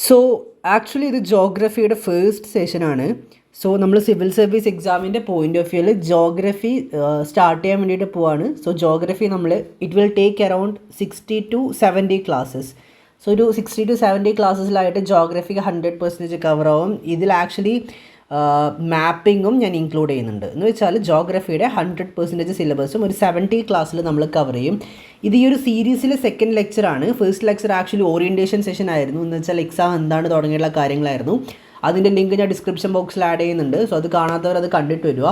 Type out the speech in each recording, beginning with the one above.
So actually ഇത് ജോഗ്രഫിയുടെ first സെഷനാണ്. So നമ്മൾ civil service എക്സാമിൻ്റെ പോയിൻ്റ് ഓഫ് വ്യൂവിൽ ജോഗ്രഫി സ്റ്റാർട്ട് ചെയ്യാൻ വേണ്ടിയിട്ട് പോവാണ്. സോ ജോഗ്രഫി നമ്മൾ it will take around 60 to 70 classes. So ഒരു 60 to 70 ക്ലാസ്സസിലായിട്ട് ജോഗ്രഫിക്ക് 100% കവർ ആവും. ഇതിൽ ആക്ച്വലി മാപ്പിങ്ങും ഞാൻ ഇൻക്ലൂഡ് ചെയ്യുന്നുണ്ട്. എന്ന് വെച്ചാൽ ജോഗ്രഫിയുടെ 100% സിലബസും ഒരു 70 ക്ലാസ്സിൽ നമ്മൾ കവർ ചെയ്യും. ഇത് ഈ ഒരു സീരീസിലെ സെക്കൻഡ് ലെക്ചറാണ്. First lecture actually orientation session ആയിരുന്നു. എന്ന് വെച്ചാൽ എക്സാം എന്താണ് തുടങ്ങിയുള്ള കാര്യങ്ങളായിരുന്നു. അതിൻ്റെ ലിങ്ക് ഞാൻ ഡിസ്ക്രിപ്ഷൻ ബോക്സിൽ ആഡ് ചെയ്യുന്നുണ്ട്. സോ അത് കാണാത്തവർ അത് കണ്ടിട്ട് വരിക.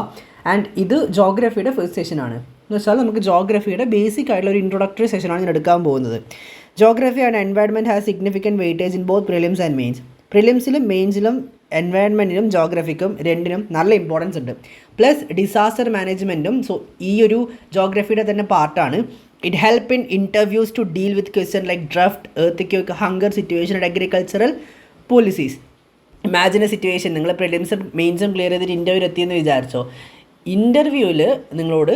ആൻഡ് ഇത് ജോഗ്രഫിയുടെ ഫസ്റ്റ് സെഷനാണ്. എന്ന് വെച്ചാൽ നമുക്ക് ജോഗ്രഫിയുടെ ബേസിക് ആയിട്ടുള്ള ഒരു ഇൻട്രൊഡക്ടറി സെഷനാണ് ഞാൻ എടുക്കാൻ പോകുന്നത്. Geography and environment has significant weightage in both prelims and mains. പ്രിലിംസിലും മെയിൻസിലും എൻവയൺമെൻറ്റിനും ജോഗ്രഫിക്കും രണ്ടിനും നല്ല ഇമ്പോർട്ടൻസ് ഉണ്ട്. പ്ലസ് ഡിസാസ്റ്റർ മാനേജ്മെൻറ്റും സോ ഈ ഒരു ജോഗ്രഫിയുടെ തന്നെ പാർട്ടാണ്. It help in interviews to deal with question like drought, earth, hunger situation and agricultural policies. Imagine a situation, നിങ്ങൾ പ്രിലിംസും മെയിൻസും ക്ലിയർ ചെയ്തിട്ട് ഇൻ്റർവ്യൂ എത്തിയെന്ന് വിചാരിച്ചോ. ഇൻ്റർവ്യൂവിൽ നിങ്ങളോട്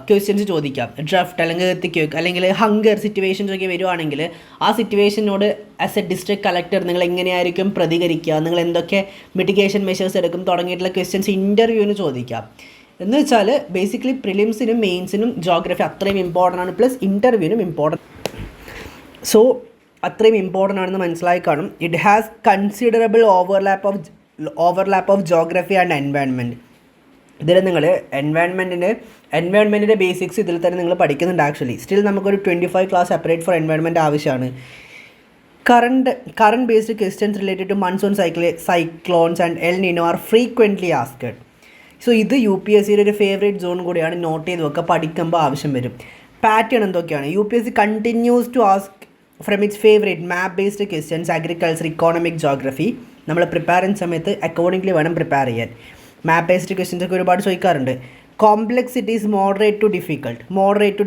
ക്വസ്റ്റ്യൻസ് ചോദിക്കാം. ഡ്രഫ്റ്റ് അല്ലെങ്കിൽ എർത്ത് അല്ലെങ്കിൽ ഹങ്കർ സിറ്റുവേഷൻസ് ഒക്കെ വരുവാണെങ്കിൽ ആ സിറ്റുവേഷനോട് ആസ് എ ഡിസ്ട്രിക്ട് കളക്ടർ നിങ്ങൾ എങ്ങനെയായിരിക്കും പ്രതികരിക്കുക, നിങ്ങൾ എന്തൊക്കെ മിറ്റിഗേഷൻ മെഷേഴ്സ് എടുക്കും തുടങ്ങിയിട്ടുള്ള ക്വസ്റ്റ്യൻസ് ഇൻ്റർവ്യൂവിന് ചോദിക്കാം. എന്ന് വെച്ചാൽ ബേസിക്കലി പ്രിലിംസിനും മെയിൻസിനും ജോഗ്രഫി അത്രയും ഇമ്പോർട്ടൻ്റ് ആണ്. പ്ലസ് ഇൻ്റർവ്യൂവിനും ഇമ്പോർട്ടൻ്റ്. സോ അത്രയും ഇമ്പോർട്ടൻ്റ് ആണെന്ന് മനസ്സിലായി കാണും. It has considerable overlap of geography and environment. ഇതിൽ നിങ്ങൾ എൻവയൺമെൻറ്റിൻ്റെ ബേസിക്സ് ഇതിൽ തന്നെ നിങ്ങൾ പഠിക്കുന്നുണ്ട്. ആക്ച്വലി സ്റ്റിൽ നമുക്കൊരു 25 ക്ലാസ് സെപ്പറേറ്റ് ഫോർ എൻവയൺമെൻറ്റ് ആവശ്യമാണ്. Current based questions related to monsoon cyclones and El Nino are frequently asked. So ഇത് UPSCയുടെ ഒരു ഫേവറേറ്റ് സോൺ കൂടിയാണ്. നോട്ട് ചെയ്ത് വെക്കുക, പഠിക്കുമ്പോൾ ആവശ്യം വരും. പാറ്റേൺ എന്തൊക്കെയാണ്? UPSC continues to ask from its favourite map based questions, agriculture, economic, geography. നമ്മൾ പ്രിപ്പയർ ചെയ്യുന്ന സമയത്ത് അക്കോർഡിംഗ്ലി വേണം പ്രിപ്പയർ ചെയ്യാൻ. മാപ്പ് ബേസ്ഡ് ക്വസ്റ്റ്യൻസ് ഒക്കെ ഒരുപാട് ചോദിക്കാറുണ്ട്. Complexity is moderate to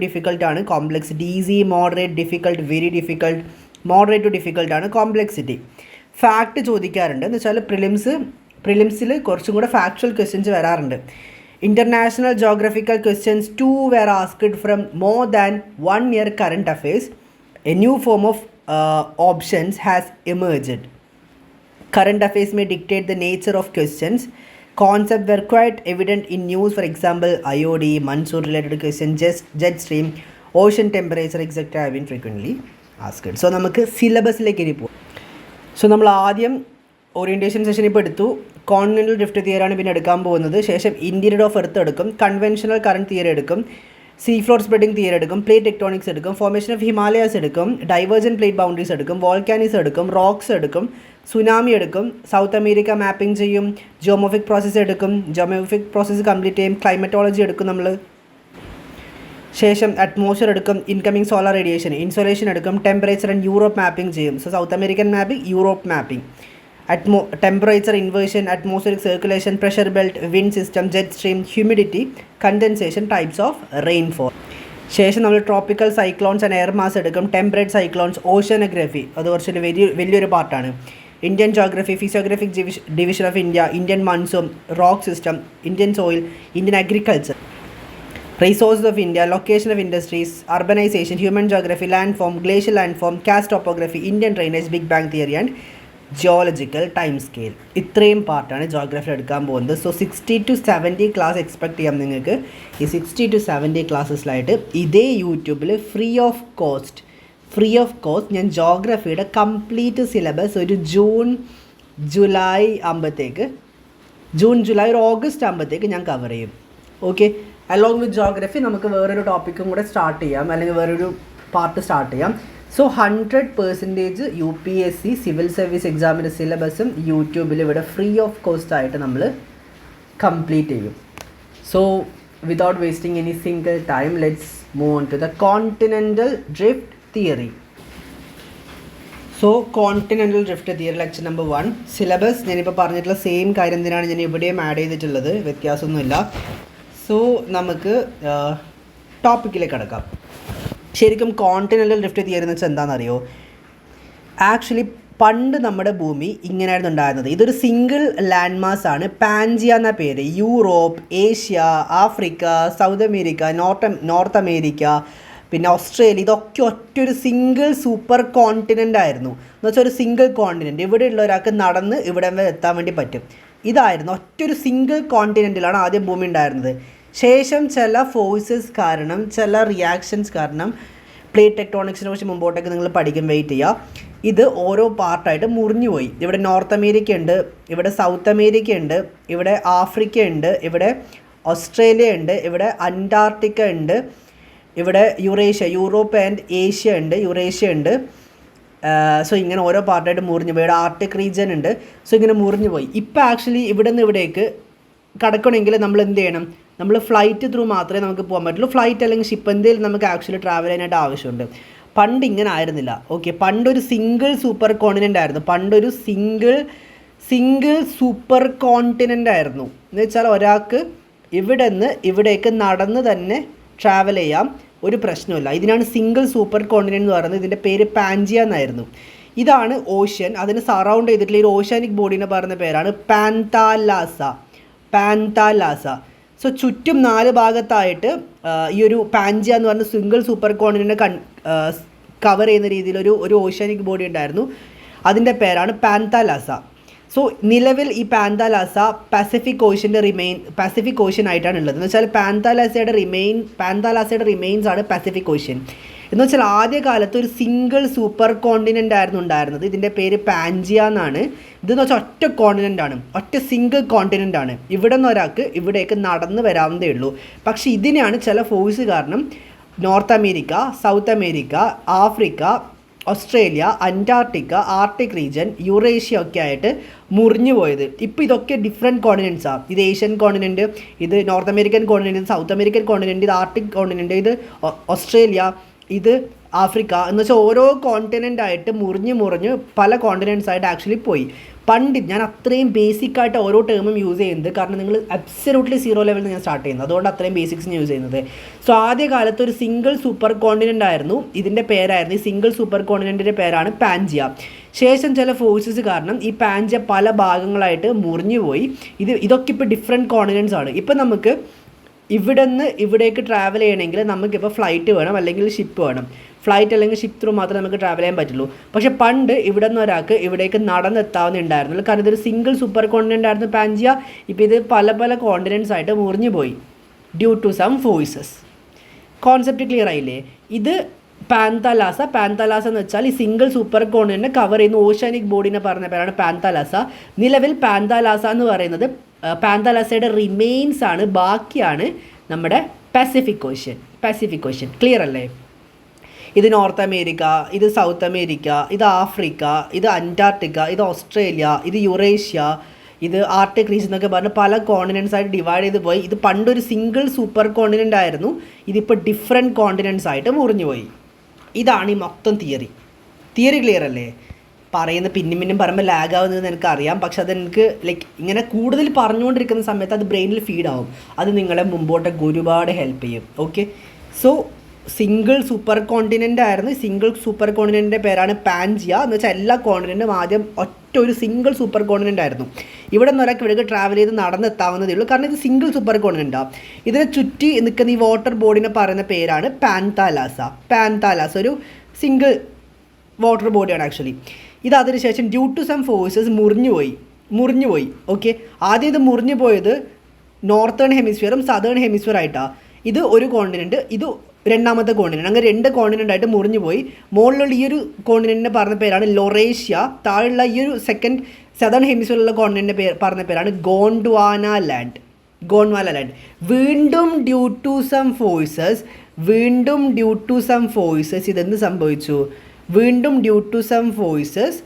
difficult ആണ് complexity. Easy, moderate, difficult, very difficult, moderate to difficult ആണ് കോംപ്ലക്സിറ്റി. ഫാക്റ്റ് ചോദിക്കാറുണ്ട്. എന്ന് വെച്ചാൽ പ്രിലിംസിൽ കുറച്ചും കൂടെ ഫാക്ച്വൽ ക്വസ്റ്റ്യൻസ് വരാറുണ്ട്. International geographical questions 2 were asked from more than 1 year current affairs. A new form of options has emerged. Current affairs may dictate the nature of questions. Concepts were quite evident in news, for example, IOD, monsoon related questions, jet stream, ocean temperature, etc. have been frequently asked. So നമുക്ക് സിലബസിലേക്ക് ഇനി പോകാം. So നമ്മൾ ആദ്യം orientation session ഇപ്പോൾ എടുത്തു. Continental drift തിയറിയാണ് പിന്നെ എടുക്കാൻ പോകുന്നത്. ശേഷം ഇൻറ്റീരിയർ ഓഫ് എർത്ത് എടുക്കും, കൺവെൻഷണൽ കറണ്ട് തിയറി എടുക്കും, സീ ഫ്ലോർ സ്പ്രെഡിംഗ് തിയറി എടുക്കും, പ്ലേറ്റ് ടെക്ടോണിക്സ് എടുക്കും, ഫോർമേഷൻ ഓഫ് ഹിമാലയാസ് എടുക്കും, ഡൈവേർജൻ പ്ലേറ്റ് ബൗണ്ടറീസ് എടുക്കും, വോൾക്കാനിക്സ് എടുക്കും, റോക്സ് എടുക്കും, സുനാമി എടുക്കും, സൗത്ത് അമേരിക്ക മാപ്പിംഗ് ചെയ്യും, ജിയോമോർഫിക് പ്രോസസ്സ് എടുക്കും, ജിയോമോർഫിക് പ്രോസസ്സ് കംപ്ലീറ്റ് ചെയ്യും, ക്ലൈമറ്റോളജി എടുക്കും നമ്മൾ. ശേഷം അറ്റ്മോസ്ഫിയർ എടുക്കും, ഇൻകമിങ് സോളാർ റേഡിയേഷൻ, ഇൻസോലേഷൻ എടുക്കും, ടെമ്പറേച്ചർ ആൻഡ് യൂറോപ്പ് മാപ്പിംഗ് ചെയ്യും. So South American mapping, Europe mapping, temperature inversion, atmospheric circulation, pressure belt, wind system, jet stream, humidity, condensation, types of rainfall. ശേഷം നമ്മൾ tropical cyclones and air mass എടുക്കും, temperate cyclones, oceanography, അത് കുറച്ചൊരു വലിയൊരു പാർട്ടാണ്. Indian geography, physiographic division of India, Indian monsoon, rock system, Indian soil, Indian agriculture, resources of India, location of industries, urbanisation, human geography, land form, glacial land form, karst topography, Indian drainage, big bang theory and geological time scale. ഇത്രയും പാർട്ടാണ് geography എടുക്കാൻ പോകുന്നത്. So 60 to 70 class expect ചെയ്യാം നിങ്ങൾക്ക്. ഈ 60 to 70 ക്ലാസ്സസിലായിട്ട് ഇതേ യൂട്യൂബിൽ free of cost ഞാൻ ജോഗ്രഫിയുടെ കംപ്ലീറ്റ് സിലബസ് ഒരു ജൂൺ ജൂലൈ ഒരു ഓഗസ്റ്റ് ആകുമ്പോഴത്തേക്ക് ഞാൻ കവർ ചെയ്യും. ഓക്കെ, അലോങ് വിത്ത് ജോഗ്രഫി നമുക്ക് വേറൊരു ടോപ്പിക്കും കൂടെ സ്റ്റാർട്ട് ചെയ്യാം, അല്ലെങ്കിൽ വേറൊരു പാർട്ട് സ്റ്റാർട്ട് ചെയ്യാം. സോ 100% UPSC സിവിൽ സർവീസ് എക്സാമിൻ്റെ സിലബസും യൂട്യൂബിൽ ഇവിടെ ഫ്രീ ഓഫ് കോസ്റ്റ് ആയിട്ട് നമ്മൾ കംപ്ലീറ്റ് ചെയ്യും. So without wasting any single time, let's move on to the continental drift theory. So continental drift theory lecture number 1. Syllabus ഞാനിപ്പോൾ പറഞ്ഞിട്ടുള്ള same കാര്യം തന്നെയാണ് ഞാൻ ഇവിടെയും ആഡ് ചെയ്തിട്ടുള്ളത്, വ്യത്യാസമൊന്നുമില്ല. സോ നമുക്ക് ടോപ്പിക്കിലേക്ക് കിടക്കാം. ശരിക്കും കോണ്ടിനെൻ്റൽ ഡ്രിഫ്റ്റ് തിയറി എന്ന് വെച്ചാൽ എന്താണെന്നറിയോ? ആക്ച്വലി പണ്ട് നമ്മുടെ ഭൂമി ഇങ്ങനെയായിരുന്നു ഉണ്ടായിരുന്നത്. ഇതൊരു സിംഗിൾ ലാൻഡ് മാസ് ആണ്. പാൻജിയ എന്ന പേര്. Europe, Asia, Africa, South America, north America, പിന്നെ ഓസ്ട്രേലിയ, ഇതൊക്കെ ഒറ്റൊരു സിംഗിൾ സൂപ്പർ കോണ്ടിനെൻ്റ് ആയിരുന്നു. എന്ന് വെച്ചാൽ ഒരു സിംഗിൾ കോണ്ടിനെൻ്റ്, ഇവിടെയുള്ള ഒരാൾക്ക് നടന്ന് ഇവിടെ വരെ എത്താൻ വേണ്ടി പറ്റും. ഇതായിരുന്നു ഒറ്റൊരു സിംഗിൾ കോണ്ടിനെൻറ്റിലാണ് ആദ്യം ഭൂമി ഉണ്ടായിരുന്നത്. ശേഷം ചില ഫോഴ്സസ് കാരണം, ചില റിയാക്ഷൻസ് കാരണം, പ്ലേറ്റ് ടെക്ടോണിക്സിനെ കുറിച്ച് മുമ്പോട്ടേക്ക് നിങ്ങൾ പഠിക്കും, വെയിറ്റ് ചെയ്യുക. ഇത് ഓരോ പാർട്ടായിട്ട് മുറിഞ്ഞു പോയി. ഇവിടെ നോർത്ത് അമേരിക്ക ഉണ്ട്, ഇവിടെ സൗത്ത് അമേരിക്ക ഉണ്ട്, ഇവിടെ ആഫ്രിക്ക ഉണ്ട്, ഇവിടെ ഓസ്ട്രേലിയ ഉണ്ട്, ഇവിടെ അന്റാർട്ടിക്ക ഉണ്ട്, ഇവിടെ യുറേഷ്യ, യൂറോപ്പ് ആൻഡ് ഏഷ്യ ഉണ്ട്, യുറേഷ്യ ഉണ്ട്. സോ ഇങ്ങനെ ഓരോ പാർട്ടായിട്ട് മുറിഞ്ഞു പോയി. ഇവിടെ ആർട്ടിക് റീജിയൻ ഉണ്ട്. സോ ഇങ്ങനെ മുറിഞ്ഞു പോയി. ഇപ്പോൾ ആക്ച്വലി ഇവിടെ നിന്ന് ഇവിടേക്ക് കടക്കണമെങ്കിൽ നമ്മൾ എന്ത് ചെയ്യണം? നമ്മൾ ഫ്ലൈറ്റ് ത്രൂ മാത്രമേ നമുക്ക് പോകാൻ പറ്റുള്ളൂ. ഫ്ലൈറ്റ് അല്ലെങ്കിൽ ഷിപ്പ് എന്തെങ്കിലും നമുക്ക് ആക്ച്വലി ട്രാവൽ ചെയ്യാനായിട്ട് ആവശ്യമുണ്ട്. പണ്ട് ഇങ്ങനെ ആയിരുന്നില്ല. ഓക്കെ, പണ്ടൊരു സിംഗിൾ സൂപ്പർ കോണ്ടിനെൻ്റ് ആയിരുന്നു. പണ്ടൊരു സിംഗിൾ സൂപ്പർ കോണ്ടിനെൻ്റ് ആയിരുന്നു. എന്ന് വെച്ചാൽ ഒരാൾക്ക് ഇവിടെ നിന്ന് ഇവിടേക്ക് നടന്ന് തന്നെ ട്രാവൽ ചെയ്യാം, ഒരു പ്രശ്നമില്ല. ഇതിനാണ് സിംഗിൾ സൂപ്പർ കോണ്ടിനെൻ്റ് എന്ന് പറയുന്നത്. ഇതിൻ്റെ പേര് പാൻജിയ എന്നായിരുന്നു. ഇതാണ് ഓഷ്യൻ. അതിന് സറൗണ്ട് ചെയ്തിട്ടുള്ള ഈ ഓഷ്യാനിക് ബോഡീനെ പറയുന്ന പേരാണ് പാൻതാലാസ. സോ ചുറ്റും 4 ഭാഗത്തായിട്ട് ഈ ഒരു പാൻജിയ എന്ന് പറഞ്ഞ സിംഗിൾ സൂപ്പർ കോണ്ടിനെൻ്റ് കവർ ചെയ്യുന്ന രീതിയിലൊരു ഓഷ്യാനിക് ബോഡി ഉണ്ടായിരുന്നു. അതിൻ്റെ പേരാണ് പാൻതാലാസ. സോ നിലവിൽ ഈ പാൻതാലാസ പസഫിക് ഓഷ്യൻ ആയിട്ടാണ് ഉള്ളത്. എന്ന് വെച്ചാൽ പാൻതാലാസയുടെ റിമെയിൻസ് ആണ് പസഫിക് ഓഷ്യൻ. എന്ന് വെച്ചാൽ ആദ്യകാലത്ത് ഒരു സിംഗിൾ സൂപ്പർ കോണ്ടിനെൻ്റ് ആയിരുന്നു ഉണ്ടായിരുന്നത്. ഇതിൻ്റെ പേര് പാൻജിയ എന്നാണ്. ഇതെന്ന് വെച്ചാൽ ഒറ്റ കോണ്ടിനെൻ്റ് ആണ്, ഒറ്റ സിംഗിൾ കോണ്ടിനെൻ്റ് ആണ്. ഇവിടെ നിന്ന് ഒരാൾക്ക് ഇവിടേക്ക് നടന്ന് വരാവുന്നതേ ഉള്ളൂ. പക്ഷേ ഇതിനെയാണ് ചില ഫോഴ്സ് കാരണം north America, south America, Africa, Australia, Antarctica, Arctic region, Eurasia ഒക്കെ ആയിട്ട് മുറിഞ്ഞു പോയത്. ഇപ്പോൾ ഇതൊക്കെ ഡിഫറെൻറ്റ് കോണ്ടിനെൻറ്റ്സാണ്. ഇത് ഏഷ്യൻ കോണ്ടിനെൻറ്റ്, ഇത് നോർത്ത് അമേരിക്കൻ കോണ്ടിനെൻറ്റ്, ഇത് സൗത്ത് അമേരിക്കൻ കോണ്ടിനെൻറ്റ്, ഇത് ആർട്ടിക് കോണ്ടിനെൻറ്റ്, ഇത് ഓസ്ട്രേലിയ, ഇത് ആഫ്രിക്ക. എന്ന് വെച്ചാൽ ഓരോ കോണ്ടിനെൻ്റായിട്ട് മുറിഞ്ഞ് പല കോണ്ടിനെൻറ്റ്സ് ആയിട്ട് ആക്ച്വലി പോയി. പണ്ട് ഞാൻ അത്രയും ബേസിക്കായിട്ട് ഓരോ ടേമും യൂസ് ചെയ്യുന്നത് കാരണം നിങ്ങൾ അബ്സല്യൂട്ട്ലി 0 ലെവലിൽ ഞാൻ സ്റ്റാർട്ട് ചെയ്യുന്നത്, അതുകൊണ്ട് അത്രയും ബേസിക്സ് യൂസ് ചെയ്യുന്നത്. സോ ആദ്യ കാലത്ത് ഒരു സിംഗിൾ സൂപ്പർ കോണ്ടിനെൻ്റ് ആയിരുന്നു. ഇതിൻ്റെ പേരായിരുന്നു, ഈ സിംഗിൾ സൂപ്പർ കോണ്ടിനെൻറ്റിൻ്റെ പേരാണ് പാൻജിയ. ശേഷം ചില ഫോഴ്സസ് കാരണം ഈ പാൻജിയ പല ഭാഗങ്ങളായിട്ട് മുറിഞ്ഞു പോയി. ഇതൊക്കെ ഇപ്പോൾ ഡിഫറെൻറ്റ് കോണ്ടിനെൻറ്റ്സ് ആണ്. ഇപ്പം നമുക്ക് ഇവിടെ നിന്ന് ഇവിടേക്ക് ട്രാവൽ ചെയ്യണമെങ്കിൽ നമുക്കിപ്പോൾ ഫ്ലൈറ്റ് വേണം, അല്ലെങ്കിൽ ഷിപ്പ് വേണം. ഫ്ലൈറ്റ് അല്ലെങ്കിൽ ഷിപ്പ് ത്രൂ മാത്രമേ നമുക്ക് ട്രാവൽ ചെയ്യാൻ പറ്റുള്ളൂ. പക്ഷേ പണ്ട് ഇവിടെ നിന്ന് ഒരാൾക്ക് ഇവിടേക്ക് നടന്നെത്താവുന്നുണ്ടായിരുന്നുള്ളൂ. കാരണം ഇതൊരു സിംഗിൾ സൂപ്പർ കോണ്ടിനെൻ്റ് ആയിരുന്നു പാൻജിയ. ഇപ്പോൾ ഇത് പല കോണ്ടിനെൻറ്റ്സ് ആയിട്ട് മുറിഞ്ഞു പോയി due to some forces. Concept clear ആയില്ലേ? ഇത് പാൻതാലാസ എന്ന് വെച്ചാൽ ഈ സിംഗിൾ സൂപ്പർ കോണ്ടിനെൻ്റ് കവർ ചെയ്യുന്ന ഓഷ്യാനിക് ബോഡീനെ പറഞ്ഞ പേരാണ് പാൻതാലാസ. നിലവിൽ പാൻതാലാസ എന്ന് പറയുന്നത് പാൻതാലാസയുടെ റിമെയിൻസ് ആണ്, ബാക്കിയാണ് നമ്മുടെ പസഫിക് ഓഷ്യൻ. ക്ലിയർ അല്ലേ? ഇത് നോർത്ത് അമേരിക്ക, ഇത് സൗത്ത് അമേരിക്ക, ഇത് ആഫ്രിക്ക, ഇത് അന്റാർട്ടിക്ക, ഇത് ഓസ്ട്രേലിയ, ഇത് യുറേഷ്യ, ഇത് ആർട്ടിക് റീജിയൻ എന്നൊക്കെ പറഞ്ഞ് പല കോണ്ടിനെൻറ്റ്സ് ആയിട്ട് ഡിവൈഡ് ചെയ്ത് പോയി. ഇത് പണ്ടൊരു സിംഗിൾ സൂപ്പർ കോണ്ടിനെൻ്റ് ആയിരുന്നു. ഇതിപ്പോൾ ഡിഫറെൻറ്റ് കോണ്ടിനെൻറ്റ്സ് ആയിട്ട് മുറിഞ്ഞു പോയി. ഇതാണ് ഈ മൊത്തം തിയറി. ക്ലിയർ അല്ലേ? പറയുന്നത് പിന്നും പറയുമ്പോൾ ലാഗ് ആവുന്നത് എനിക്കറിയാം. പക്ഷെ അതെനിക്ക് ഇങ്ങനെ കൂടുതൽ പറഞ്ഞുകൊണ്ടിരിക്കുന്ന സമയത്ത് അത് ബ്രെയിനിൽ ഫീഡാവും. അത് നിങ്ങളെ മുമ്പോട്ടേക്ക് ഒരുപാട് ഹെൽപ്പ് ചെയ്യും. Okay, so single super continent ആയിരുന്നു. സിംഗിൾ സൂപ്പർ കോണ്ടിനെൻ്റിൻ്റെ പേരാണ് പാൻജിയ. എന്ന് വെച്ചാൽ എല്ലാ കോണ്ടിനെൻറ്റും ആദ്യം ഒറ്റ ഒരു സിംഗിൾ സൂപ്പർ കോണ്ടിനെൻ്റ് ആയിരുന്നു. ഇവിടെ നിന്ന് ഒരാൾക്ക് ഇവിടേക്ക് ട്രാവൽ ചെയ്ത് നടന്നെത്താവുന്നതേ ഉള്ളൂ. കാരണം ഇത് സിംഗിൾ സൂപ്പർ കോണ്ടിനെൻ്റാണ്. ഇതിനെ ചുറ്റി നിൽക്കുന്ന ഈ വാട്ടർ ബോഡിനെ പറയുന്ന പേരാണ് പാൻതാലാസ. ഒരു സിംഗിൾ വാട്ടർ ബോഡിയാണ് ആക്ച്വലി. ഇത് അതിനുശേഷം ഡ്യൂ ടു സം ഫോഴ്സസ് മുറിഞ്ഞു പോയി. ഓക്കെ, ആദ്യം ഇത് മുറിഞ്ഞു പോയത് നോർത്തേൺ ഹെമിസ്ഫിയറും സദേൺ ഹെമിസ്ഫിയർ ആയിട്ടാണ്. ഇത് ഒരു കോണ്ടിനെൻറ്റ്, ഇത് രണ്ടാമത്തെ കോണ്ടിനെൻറ്റ്. അങ്ങനെ 2 കോണ്ടിനെൻ്റ് ആയിട്ട് മുറിഞ്ഞു പോയി. മുകളിലുള്ള ഈ ഒരു കോണ്ടിനെൻറ്റിനെ പറഞ്ഞ പേരാണ് ലൊറേഷ്യ. താഴെയുള്ള ഈ ഒരു സെക്കൻഡ് സദേൺ ഹെമിസ്ഫിയറിലുള്ള കോണ്ടിനെൻറ്റിൻ്റെ പറഞ്ഞ പേരാണ് ഗോണ്ട്വാന ലാൻഡ്. വീണ്ടും ഡ്യൂ ടു സം ഫോഴ്സസ് ഇതെന്ത് സംഭവിച്ചു? വീണ്ടും ഡ്യൂ ടു സം ഫോഴ്സസ്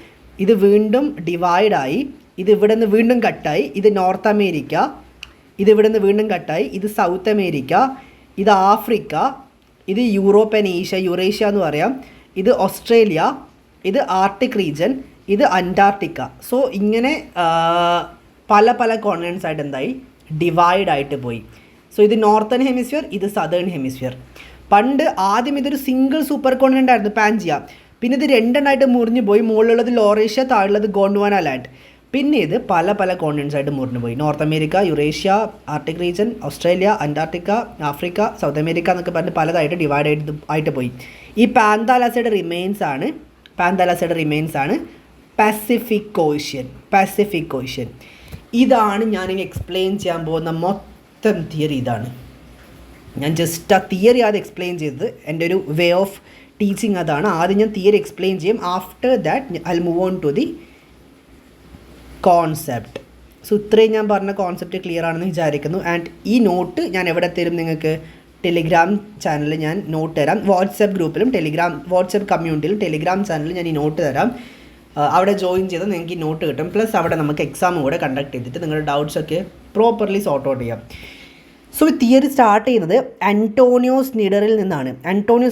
ഇത് വീണ്ടും ഡിവൈഡായി. ഇത് ഇവിടെ നിന്ന് വീണ്ടും കട്ടായി. ഇത് നോർത്ത് അമേരിക്ക, ഇത് ഇവിടെ നിന്ന് വീണ്ടും കട്ടായി. ഇത് സൗത്ത് അമേരിക്ക, ഇത് ആഫ്രിക്ക, ഇത് യൂറോപ്പ് ആൻഡ് ഏഷ്യ, യുറേഷ്യ എന്ന് പറയാം. ഇത് ഓസ്ട്രേലിയ, ഇത് ആർട്ടിക് റീജിയൻ, ഇത് അന്റാർട്ടിക്ക. സോ ഇങ്ങനെ പല കോണ്ടിനെൻറ്റ്സ് ആയിട്ട് എന്തായി ഡിവൈഡ് ആയിട്ട് പോയി. സോ ഇത് നോർത്തേൺ ഹെമിസ്ഫിയർ, ഇത് സദേൺ ഹെമിസ്ഫിയർ. പണ്ട് ആദ്യം ഇതൊരു സിംഗിൾ സൂപ്പർ കോണ്ടിനെൻ്റ് ആയിരുന്നു പാൻജിയ. പിന്നെ ഇത് 2 എണ്ണമായിട്ട് മുറിഞ്ഞു പോയി. മുകളിലുള്ളത് ലൊറേഷ്യ, താഴെയുള്ളത് ഗോണ്ട്വാന ലാൻഡ്. പിന്നെ ഇത് പല പല കോണ്ടിനെൻസ് ആയിട്ട് മുറിഞ്ഞു പോയി. North America, Eurasia, Arctic region, Australia, Antarctica, Africa, South America എന്നൊക്കെ പറഞ്ഞ് പലതായിട്ട് ഡിവൈഡ് ആയിട്ട് പോയി. ഈ പാന്താലാസയുടെ റിമെയിൻസ് ആണ് പസഫിക് ഓഷ്യൻ. ഇതാണ് ഞാനിനി എക്സ്പ്ലെയിൻ ചെയ്യാൻ പോകുന്ന മൊത്തം തിയറി. ഇതാണ് ഞാൻ ജസ്റ്റ് ആ തിയറി ആദ്യം എക്സ്പ്ലെയിൻ ചെയ്തത്. എൻ്റെ ഒരു വേ ഓഫ് ടീച്ചിങ് അതാണ്. ആദ്യം ഞാൻ തിയറി എക്സ്പ്ലെയിൻ ചെയ്യും. After that I move on to the concept. So ഇത്രയും ഞാൻ പറഞ്ഞ കോൺസെപ്റ്റ് ക്ലിയർ ആണെന്ന് വിചാരിക്കുന്നു. ആൻഡ് ഈ നോട്ട് ഞാൻ എവിടെ തരും നിങ്ങൾക്ക്? ടെലിഗ്രാം ചാനലിൽ ഞാൻ നോട്ട് തരാം. വാട്സപ്പ് ഗ്രൂപ്പിലും വാട്സപ്പ് കമ്മ്യൂണിറ്റിയിലും ടെലിഗ്രാം ചാനലിൽ ഞാൻ ഈ നോട്ട് തരാം. അവിടെ ജോയിൻ ചെയ്താൽ നിങ്ങൾക്ക് ഈ നോട്ട് കിട്ടും. പ്ലസ് അവിടെ നമുക്ക് എക്സാമും കൂടെ കണ്ടക്ട് ചെയ്തിട്ട് നിങ്ങളുടെ ഡൗട്ട്സൊക്കെ പ്രോപ്പർലി സോർട്ട് ഔട്ട് ചെയ്യാം. സോ ഈ തിയറി സ്റ്റാർട്ട് ചെയ്യുന്നത് അന്റോണിയോ സ്നിഡറിൽ നിന്നാണ്. അന്റോണിയോ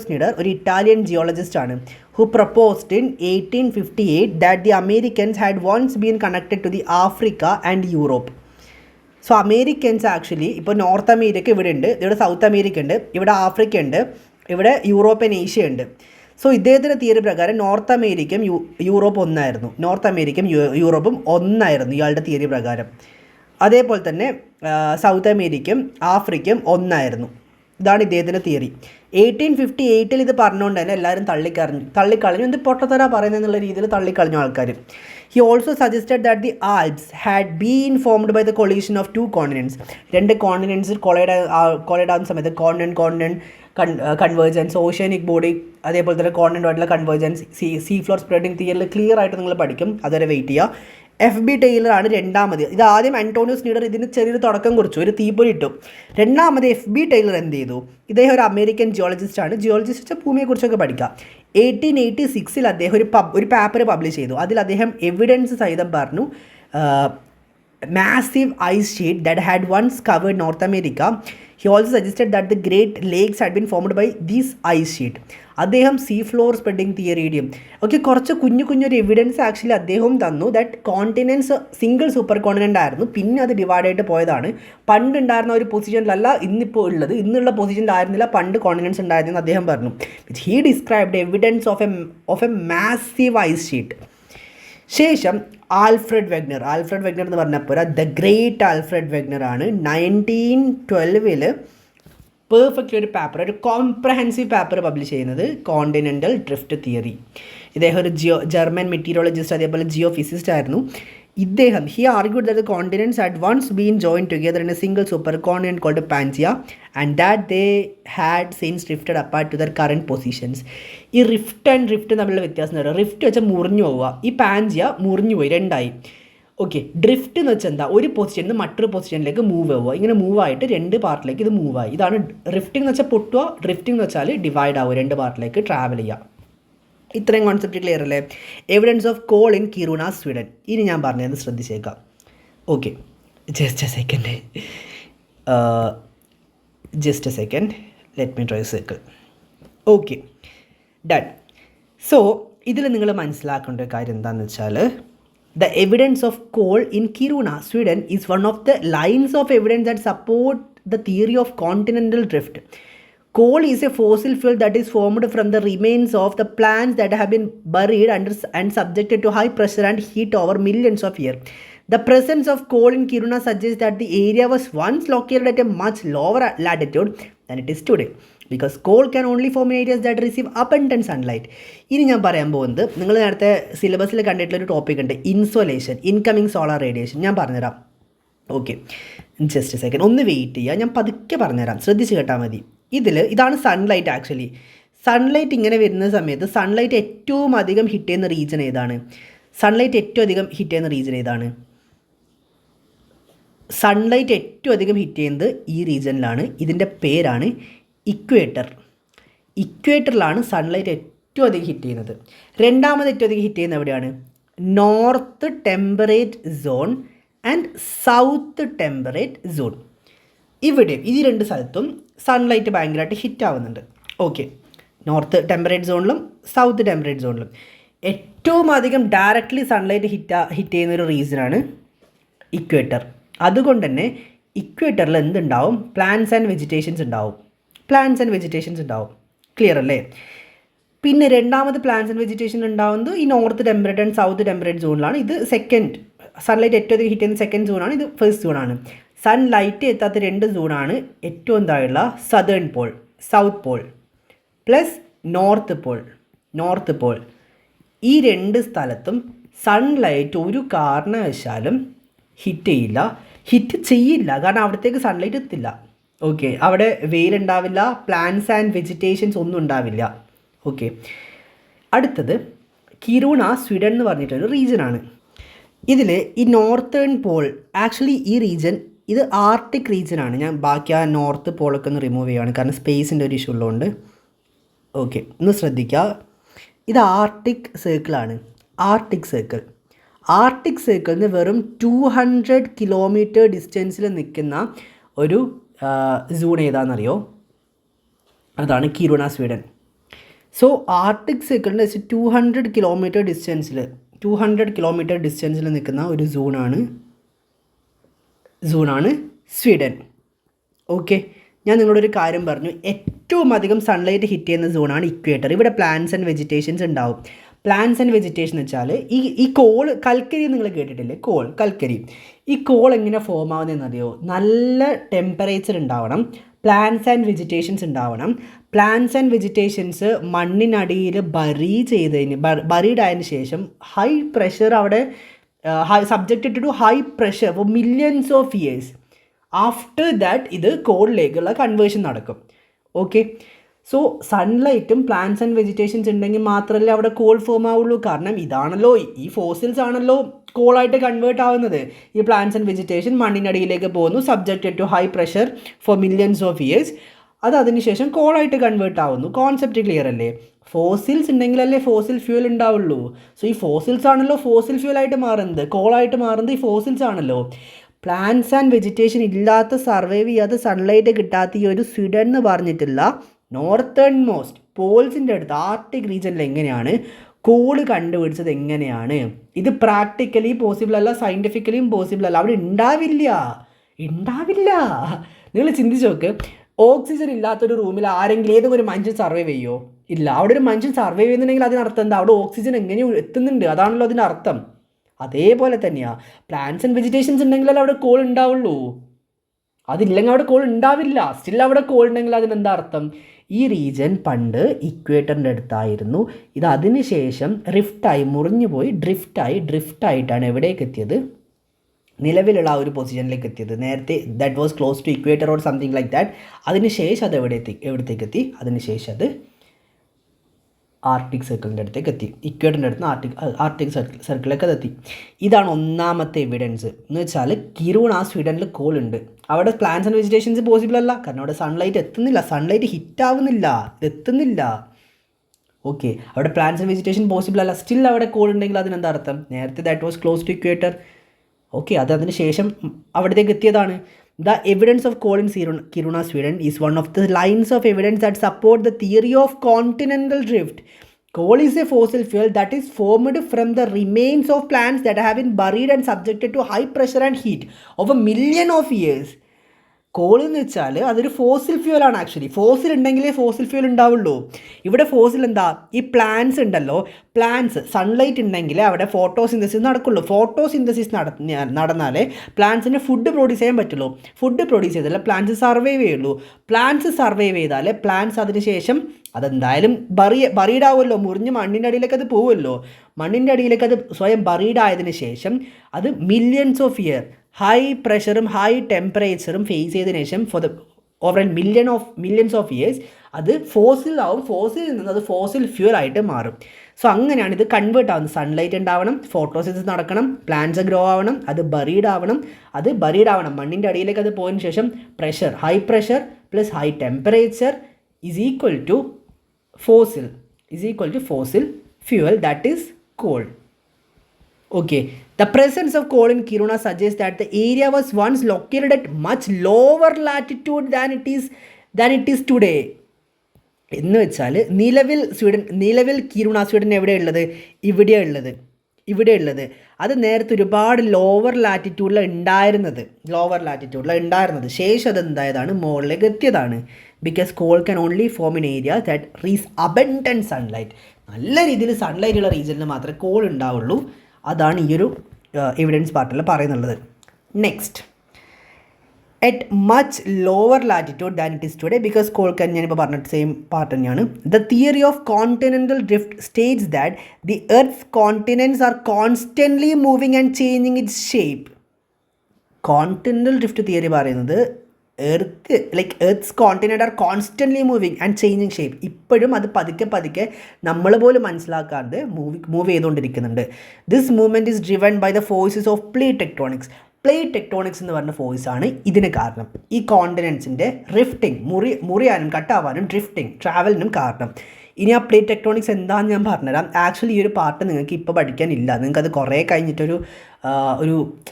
സ്നിഡർ ഒരു ഇറ്റാലിയൻ ജിയോളജിസ്റ്റ് ആണ്. who proposed in 1858 that the Americans had once been connected to the Africa and Europe. So Americans actually ഇപ്പോൾ നോർത്ത് അമേരിക്ക ഇവിടെ ഉണ്ട്, ഇവിടെ സൗത്ത് അമേരിക്ക ഉണ്ട്, ഇവിടെ ആഫ്രിക്ക ഉണ്ട്, ഇവിടെ യൂറോപ്യൻ ഏഷ്യ ഉണ്ട്. സോ ഇദ്ദേഹത്തിൻ്റെ തിയറി പ്രകാരം നോർത്ത് അമേരിക്കയും യൂറോപ്പും ഒന്നായിരുന്നു ഇയാളുടെ തിയറി പ്രകാരം. അതേപോലെ തന്നെ സൗത്ത് അമേരിക്കയും ആഫ്രിക്കയും ഒന്നായിരുന്നു. ഇതാണ് ഇദ്ദേഹത്തിൻ്റെ തിയറി. 1858 ഇത് പറഞ്ഞുകൊണ്ട് തന്നെ എല്ലാവരും തള്ളിക്കളഞ്ഞു. എന്ത് പൊട്ടത്തരാ പറയുന്നതെന്നുള്ള രീതിയിൽ തള്ളിക്കളഞ്ഞു ആൾക്കാർ. He also suggested that the Alps had been formed by the collision of 2 continents. 2 continents collide ആവുന്ന സമയത്ത് കോണ്ടിനെൻറ്റ് കൺവേർജൻസ്, ഓഷ്യാനിക് ബോഡി, അതേപോലെ തന്നെ കോണ്ടിനെൻ്റുമായിട്ടുള്ള കൺവേർജൻസ്, സീ ഫ്ലോർ സ്പ്രെഡിങ് തിയറിൽ ക്ലിയർ ആയിട്ട് നിങ്ങൾ പഠിക്കും. അതുവരെ വെയിറ്റ് ചെയ്യുക. FB ടൈലറാണ് രണ്ടാമത്. ഇത് ആദ്യം അന്റോണിയോ സ്നിഡർ ഇതിന് ചെറിയൊരു തുടക്കം കുറിച്ചു, ഒരു തീപ്പൊരി ഇട്ടു. രണ്ടാമത് FB ടൈലർ എന്ത് ചെയ്തു? ഇദ്ദേഹം ഒരു അമേരിക്കൻ ജിയോളജിസ്റ്റ് ഭൂമിയെക്കുറിച്ചൊക്കെ പഠിക്കാം. 1886 അദ്ദേഹം ഒരു പേപ്പർ പബ്ലിഷ് ചെയ്തു. അതിൽ അദ്ദേഹം എവിഡൻസ് സഹിതം പറഞ്ഞു massive ice sheet that had once covered North America. He also suggested that the Great Lakes had been formed by this ice sheet. അദ്ദേഹം സീ ഫ്ലോർ സ്പ്രെഡിങ് തിയറിയുടെയും കുറച്ച് കുഞ്ഞൊരു എവിഡൻസ് ആക്ച്വലി അദ്ദേഹം തന്നു. That continents single super continent ആയിരുന്നു, പിന്നെ അത് ഡിവൈഡായിട്ട് പോയതാണ്. പണ്ട് ഉണ്ടായിരുന്ന ഒരു പൊസിഷനിലല്ല ഇന്നുള്ള പൊസിഷനിലായിരുന്നില്ല പണ്ട് കോണ്ടിനെൻറ്റ്സ് ഉണ്ടായിരുന്നെന്ന് അദ്ദേഹം പറഞ്ഞു. He described evidence of a massive ice sheet. ശേഷം ആൽഫ്രഡ് വെഗ്നർ എന്ന് പറഞ്ഞപ്പോൾ ദ ഗ്രേറ്റ് ആൽഫ്രഡ് വെഗ്നർ ആണ് 1912 പെർഫെക്റ്റ്ലി ഒരു കോംപ്രഹെൻസീവ് പേപ്പർ പബ്ലിഷ് ചെയ്യുന്നത്, കോണ്ടിനെൻ്റൽ ഡ്രിഫ്റ്റ് തിയറി. ഇദ്ദേഹം ഒരു ജർമ്മൻ മെറ്റീരിയോളജിസ്റ്റ്, അതേപോലെ ജിയോ ഫിസിസ്റ്റ് ആയിരുന്നു. ഇദ്ദേഹം he argued that the continents had once been join together in a single super continent called Pangaea and that they had since drifted apart to their current positions. ഈ rift and drift തമ്മിലുള്ള വ്യത്യാസം എന്ന് പറയുക, rift വെച്ചാൽ മുറിഞ്ഞു പോവുക, ഈ Pangaea മുറിഞ്ഞു പോയി, രണ്ടായി. ഡ്രിഫ്റ്റ് എന്ന് വെച്ചാൽ എന്താ? ഒരു പൊസിഷനിൽ നിന്ന് മറ്റൊരു പൊസിഷനിലേക്ക് മൂവ് ആവുക, ഇങ്ങനെ മൂവായിട്ട് 2 പാർട്ടിലേക്ക് ഇത് മൂവായി. ഇതാണ് റിഫ്റ്റിംഗ് എന്ന് വെച്ചാൽ പൊട്ടുക, ഡ്രിഫ്റ്റിംഗ് എന്ന് വെച്ചാൽ ഡിവൈഡ് ആവുക, 2 പാർട്ടിലേക്ക് ട്രാവൽ ചെയ്യുക. ഇത്രയും കോൺസെപ്റ്റ് ക്ലിയർ അല്ലേ? Evidence of coal in Kiruna, Sweden. ഇനി ഞാൻ പറഞ്ഞത് ശ്രദ്ധിച്ചേക്കാം. Just a second, let me try circle. Done. So ഇതിൽ നിങ്ങൾ മനസ്സിലാക്കേണ്ട ഒരു കാര്യം എന്താണെന്ന് വെച്ചാൽ, the evidence of coal in Kiruna, Sweden is one of the lines of evidence that support the theory of continental drift. Coal is a fossil fuel that is formed from the remains of the plants that have been buried under and subjected to high pressure and heat over millions of years. The presence of coal in Kiruna suggests that the area was once located at a much lower latitude than it is today, because coal can only form in areas that receive abundant sunlight. ഇനി ഞാൻ പറയാൻ പോകുന്നത്, നിങ്ങൾ നേരത്തെ സിലബസിൽ കണ്ടിട്ടുള്ളൊരു topic ഉണ്ട്, ഇൻസോലേഷൻ, incoming solar radiation. ഞാൻ പറഞ്ഞുതരാം. ജസ്റ്റ് എ സെക്കൻഡ്, ഒന്ന് വെയിറ്റ് ചെയ്യുക, ഞാൻ പതുക്കെ പറഞ്ഞുതരാം, ശ്രദ്ധിച്ച് കേട്ടാൽ മതി. ഇതാണ് സൺലൈറ്റ്. ആക്ച്വലി സൺലൈറ്റ് ഇങ്ങനെ വരുന്ന സമയത്ത് സൺലൈറ്റ് ഏറ്റവും അധികം ഹിറ്റ് ചെയ്യുന്ന റീജിയൻ ഏതാണ്? സൺലൈറ്റ് ഏറ്റവും അധികം ഹിറ്റ് ചെയ്യുന്നത് ഈ റീജിയനിലാണ്. ഇതിൻ്റെ പേരാണ് ഇക്വേറ്ററിലാണ് സൺലൈറ്റ് ഏറ്റവും അധികം ഹിറ്റ് ചെയ്യുന്നത്. രണ്ടാമത് ഏറ്റവും അധികം ഹിറ്റ് ചെയ്യുന്നത് എവിടെയാണ്? North temperate zone and south temperate zone. ഇവിടെ ഈ 2 സ്ഥലത്തും സൺലൈറ്റ് ഭയങ്കരമായിട്ട് ഹിറ്റ് ആവുന്നുണ്ട്. നോർത്ത് ടെമ്പറേറ്റ് സോണിലും സൗത്ത് ടെമ്പറേറ്റ് സോണിലും ഏറ്റവും അധികം ഡയറക്റ്റ്ലി സൺലൈറ്റ് ഹിറ്റ് ചെയ്യുന്ന ഒരു റീസണാണ് ഇക്വേറ്റർ. അതുകൊണ്ട് തന്നെ ഇക്വേറ്ററിൽ എന്തുണ്ടാവും? പ്ലാന്റ്സ് ആൻഡ് വെജിറ്റേഷൻസ് ഉണ്ടാവും. ക്ലിയർ അല്ലേ? പിന്നെ രണ്ടാമത് പ്ലാന്റ്സ് ആൻഡ് വെജിറ്റേഷൻ ഉണ്ടാകുന്നത് ഈ north temperate and south temperate സോണിലാണ്. ഇത് സെക്കൻഡ്, സൺലൈറ്റ് ഏറ്റവും അധികം ഹിറ്റ് ചെയ്യുന്ന സെക്കൻഡ് സോണാണ്, ഇത് ഫസ്റ്റ് സോണാണ്. സൺലൈറ്റ് എത്താത്ത 2 സോണാണ് ഏറ്റവും താഴെയുള്ള southern pole, south pole plus north pole. ഈ 2 സ്ഥലത്തും സൺലൈറ്റ് ഒരു കാരണവശാലും ഹിറ്റ് ചെയ്യില്ല, കാരണം അവിടത്തേക്ക് സൺലൈറ്റ് എത്തില്ല. ഓക്കെ, അവിടെ വെയിലുണ്ടാവില്ല, പ്ലാന്റ്സ് ആൻഡ് വെജിറ്റേഷൻസ് ഒന്നും ഉണ്ടാവില്ല. ഓക്കെ, അടുത്തത് കിരുണ സ്വീഡൻ എന്ന് പറഞ്ഞിട്ടൊരു റീജിയനാണ്. ഇതിൽ ഈ നോർത്തേൺ പോൾ, ആക്ച്വലി ഈ റീജിയൻ ഇത് ആർട്ടിക് റീജിയനാണ്. ഞാൻ ബാക്കി ആ നോർത്ത് പോളൊക്കെ ഒന്ന് റിമൂവ് ചെയ്യുകയാണ്, കാരണം സ്പേസിൻ്റെ ഒരു ഇഷ്യൂ ഉള്ളതുകൊണ്ട്. ഓക്കെ, ഒന്ന് ശ്രദ്ധിക്കുക, ഇത് ആർട്ടിക് സർക്കിളാണ്. ആർട്ടിക് സർക്കിളിന് വെറും 200 കിലോമീറ്റർ ഡിസ്റ്റൻസിൽ നിൽക്കുന്ന ഒരു സോൺ ഏതാണെന്നറിയോ? അതാണ് കിരുണ സ്വീഡൻ. സോ ആർട്ടിക് സർക്കിളിൻ്റെ 200 കിലോമീറ്റർ ഡിസ്റ്റൻസിൽ നിൽക്കുന്ന ഒരു സോണാണ് സ്വീഡൻ. ഓക്കെ, ഞാൻ നിങ്ങളോടൊരു കാര്യം പറഞ്ഞു, ഏറ്റവും അധികം സൺലൈറ്റ് ഹിറ്റ് ചെയ്യുന്ന സോണാണ് ഇക്വേറ്റർ. ഇവിടെ പ്ലാന്റ്സ് ആൻഡ് വെജിറ്റേഷൻസ് ഉണ്ടാവും. പ്ലാന്റ്സ് ആൻഡ് വെജിറ്റേഷൻ എന്ന് വെച്ചാൽ ഈ കൽക്കരി നിങ്ങൾ കേട്ടിട്ടില്ലേ? കൽക്കരി. ഈ കോൾ എങ്ങനെ ഫോം ആവുന്നതെന്നറിയോ? നല്ല ടെമ്പറേച്ചർ ഉണ്ടാവണം, പ്ലാന്റ്സ് ആൻഡ് വെജിറ്റേഷൻസ് ഉണ്ടാവണം. പ്ലാന്റ്സ് ആൻഡ് വെജിറ്റേഷൻസ് മണ്ണിനടിയിൽ ബറീഡ് ആയതിനു ശേഷം ഹൈ പ്രഷർ അവിടെ subjected to high pressure for millions of years. After that ഇത് കോളിലേക്കുള്ള കൺവേർഷൻ നടക്കും. ഓക്കെ, സോ സൺലൈറ്റും പ്ലാന്റ്സ് ആൻഡ് വെജിറ്റേഷൻസ് ഉണ്ടെങ്കിൽ മാത്രമല്ലേ അവിടെ കോൾ ഫോം ആവുള്ളൂ. കാരണം ഇതാണല്ലോ, ഈ ഫോസിൽസ് ആണല്ലോ കോളായിട്ട് കൺവേർട്ട് ആവുന്നത്. ഈ പ്ലാന്റ്സ് ആൻഡ് വെജിറ്റേഷൻ മണ്ണിനടിയിലേക്ക് പോകുന്നു, subjected to high pressure for millions of years. അത് അതിനുശേഷം കോളായിട്ട് കൺവേർട്ട് ആവുന്നു. കോൺസെപ്റ്റ് ക്ലിയർ അല്ലേ? ഫോസിൽസ് ഉണ്ടെങ്കിലല്ലേ ഫോസിൽ ഫ്യൂൽ ഉണ്ടാവുള്ളൂ. സോ ഈ ഫോസിൽസ് ആണല്ലോ ഫോസിൽ ഫ്യൂലായിട്ട് മാറുന്നത്, കോളായിട്ട് മാറുന്നത് ഈ ഫോസിൽസ് ആണല്ലോ. പ്ലാന്റ്സ് ആൻഡ് വെജിറ്റേഷൻ ഇല്ലാത്ത, സർവൈവ് ചെയ്യാത്ത, സൺലൈറ്റ് കിട്ടാത്ത ഈ ഒരു സ്വീഡൻ എന്ന് പറഞ്ഞിട്ടില്ല നോർത്തേൺ മോസ്റ്റ് പോൾസിൻ്റെ അടുത്ത് ആർട്ടിക് റീജിയനിൽ എങ്ങനെയാണ് കോള് കണ്ടുപിടിച്ചത്? എങ്ങനെയാണ് ഇത്? പ്രാക്ടിക്കലി പോസിബിൾ അല്ല, സയൻറ്റിഫിക്കലിയും പോസിബിൾ അല്ല. അവിടെ ഉണ്ടാവില്ല. നിങ്ങൾ ചിന്തിച്ച് നോക്ക്, ഓക്സിജൻ ഇല്ലാത്തൊരു റൂമിൽ ആരെങ്കിലും ഏതെങ്കിലും ഒരു മനുഷ്യൻ സർവൈവ് ചെയ്യുമോ? ഇല്ല. അവിടെ ഒരു മനുഷ്യൻ സർവൈവ് ചെയ്യുന്നുണ്ടെങ്കിൽ അതിനർത്ഥം എന്താ? അവിടെ ഓക്സിജൻ എങ്ങനെ എത്തുന്നുണ്ട്, അതാണല്ലോ അതിൻ്റെ അർത്ഥം. അതേപോലെ തന്നെയാണ് പ്ലാന്റ്സ് ആൻഡ് വെജിറ്റേഷൻസ് ഉണ്ടെങ്കിലല്ലേ അവിടെ കോൾ ഉണ്ടാവുള്ളൂ. അതില്ലെങ്കിൽ അവിടെ കോൾ ഉണ്ടാവില്ല. സ്റ്റിൽ അവിടെ കോൾ ഉണ്ടെങ്കിൽ അതിനെന്താ അർത്ഥം? ഈ റീജിയൻ പണ്ട് ഇക്വേറ്ററിൻ്റെ അടുത്തായിരുന്നു. ഇത് അതിന് ശേഷം മുറിഞ്ഞു പോയി ഡ്രിഫ്റ്റായിട്ടാണ് എവിടേക്ക് എത്തിയത്? നിലവിലുള്ള ആ ഒരു പൊസിഷനിലേക്ക് എത്തിയത്. നേരത്തെ that was close to equator or something like that. അതിന് ശേഷം അത് എവിടത്തേക്ക് എത്തി? അതിന് ശേഷം അത് ആർട്ടിക് സർക്കിളിൻ്റെ അടുത്തേക്ക് എത്തി. ഇക്വേറ്ററിൻ്റെ അടുത്ത് ആർട്ടിക് സർക്കിളിലേക്ക് അത് എത്തി. ഇതാണ് ഒന്നാമത്തെ എവിഡൻസ്. എന്ന് വെച്ചാൽ കിരുണ സ്വീഡനിൽ കോൾ ഉണ്ട്. അവിടെ പ്ലാന്റ്സ് ആൻഡ് വെജിറ്റേഷൻസ് പോസിബിൾ അല്ല, കാരണം അവിടെ സൺലൈറ്റ് എത്തുന്നില്ല, സൺലൈറ്റ് ഹിറ്റാവുന്നില്ല, എത്തുന്നില്ല. ഓക്കെ, അവിടെ പ്ലാന്റ്സ് ആൻഡ് വെജിറ്റേഷൻ പോസിബിൾ അല്ല, സ്റ്റിൽ അവിടെ കോൾ ഉണ്ടെങ്കിൽ അതിനെന്താ അർത്ഥം? നേരത്തെ that was close to equator. Okay, അതിന് ശേഷം അവിടത്തേക്ക് എത്തിയതാണ്. The evidence of coal in Kiruna, Sweden is one of the lines of evidence that support the theory of continental drift. Coal is a fossil fuel that is formed from the remains of plants that have been buried and subjected to high pressure and heat over millions of years. Call എന്ന് വെച്ചാൽ അതൊരു fossil ഫ്യൂലാണ്. Actually fossil ഉണ്ടെങ്കിലേ fossil fuel ഉണ്ടാവുള്ളൂ. ഇവിടെ fossil എന്താ? ഈ plants ഉണ്ടല്ലോ, plants sunlight ഉണ്ടെങ്കിലേ അവിടെ ഫോട്ടോസിന്തസിസ് നടക്കുള്ളൂ. ഫോട്ടോസിന്തസിസ് നടന്നാലേ പ്ലാന്റ്സിന് ഫുഡ് പ്രൊഡ്യൂസ് ചെയ്യാൻ പറ്റുള്ളൂ. ഫുഡ് പ്രൊഡ്യൂസ് ചെയ്താലേ പ്ലാന്റ്സ് സർവൈവ് ചെയ്യുള്ളൂ. പ്ലാന്റ്സ് സർവൈവ് ചെയ്താലേ പ്ലാന്റ്സ് അതിന് ശേഷം അതെന്തായാലും ബറീഡാവുമല്ലോ, മുറിഞ്ഞ് മണ്ണിൻ്റെ അടിയിലേക്ക് അത് പോവുമല്ലോ. മണ്ണിൻ്റെ അടിയിലേക്ക് അത് സ്വയം ബറീഡായതിനു ശേഷം അത് മില്യൺസ് ഓഫ് ഇയർ ഹൈ പ്രഷറും ഹൈ ടെമ്പറേച്ചറും ഫേസ് ചെയ്തതിനു ശേഷം for the over millions of years അത് ഫോസിലാവും. ഫോസിലിൽ നിന്ന് അത് ഫോസിൽ ഫ്യൂലായിട്ട് മാറും. സോ അങ്ങനെയാണ് ഇത് കൺവേർട്ട് ആവുന്നത്. സൺലൈറ്റ് ഉണ്ടാവണം, ഫോട്ടോസിന്തസിസ് നടക്കണം, പ്ലാന്റ്സ് ഗ്രോ ആവണം, അത് ബറീഡ് ആവണം. മണ്ണിൻ്റെ അടിയിലേക്ക് അത് പോയതിനു ശേഷം high pressure plus high temperature is equal to fossil fuel, that is coal. Okay, the presence of coal in Kiruna suggests that the area was once located at much lower latitude than it is today. എന്ന് വെച്ചാൽ നിലവിൽ കിരുണ Sweden എവിടെയുള്ളത്? ഇവിടെയുള്ളത് അത് നേരത്തെ ഒരുപാട് lower ലാറ്റിറ്റ്യൂഡിലാണ് ഉണ്ടായിരുന്നത്. ശേഷം അതെന്തായതാണ്? മുകളിലേക്ക് എത്തിയതാണ്. Because coal can only form in area that receives abundant sunlight. നല്ല രീതിയിൽ സൺലൈറ്റ് ഉള്ള റീജിയനിൽ മാത്രമേ കോൾ ഉണ്ടാവുള്ളൂ. അതാണ് ഈ ഒരു എവിഡൻസ് പാർട്ടിൽ പറയുന്നുള്ളത്. Next, at much lower latitude than it is today, because coal can ഞാനിപ്പോൾ പറഞ്ഞിട്ട് സെയിം പാർട്ട് തന്നെയാണ്. The theory of continental drift states that the earth's continents are constantly moving and changing its shape. Continental drift theory പറയുന്നത് earth's continent are constantly moving and changing shape. ഇപ്പോഴും അത് പതുക്കെ നമ്മൾ പോലും മനസ്സിലാക്കാതെ മൂവ് ചെയ്തുകൊണ്ടിരിക്കുന്നുണ്ട്. This movement is driven by the forces of plate tectonics. Plate tectonics എന്ന് പറഞ്ഞ ഫോഴ്സാണ് ഇതിന് കാരണം. ഈ കോണ്ടിനെൻസിൻ്റെ റിഫ്റ്റിംഗ്, മുറിയാനും കട്ടാവാനും ഡ്രിഫ്റ്റിംഗ് ട്രാവലിനും കാരണം. ഇനി ആ പ്ലേറ്റ് ടെക്ടോണിക്സ് എന്താണെന്ന് ഞാൻ പറഞ്ഞുതരാം. ആക്ച്വലി ഈ ഒരു പാർട്ട് നിങ്ങൾക്ക് ഇപ്പോൾ പഠിക്കാനില്ല, നിങ്ങൾക്കത് കുറേ കഴിഞ്ഞിട്ടൊരു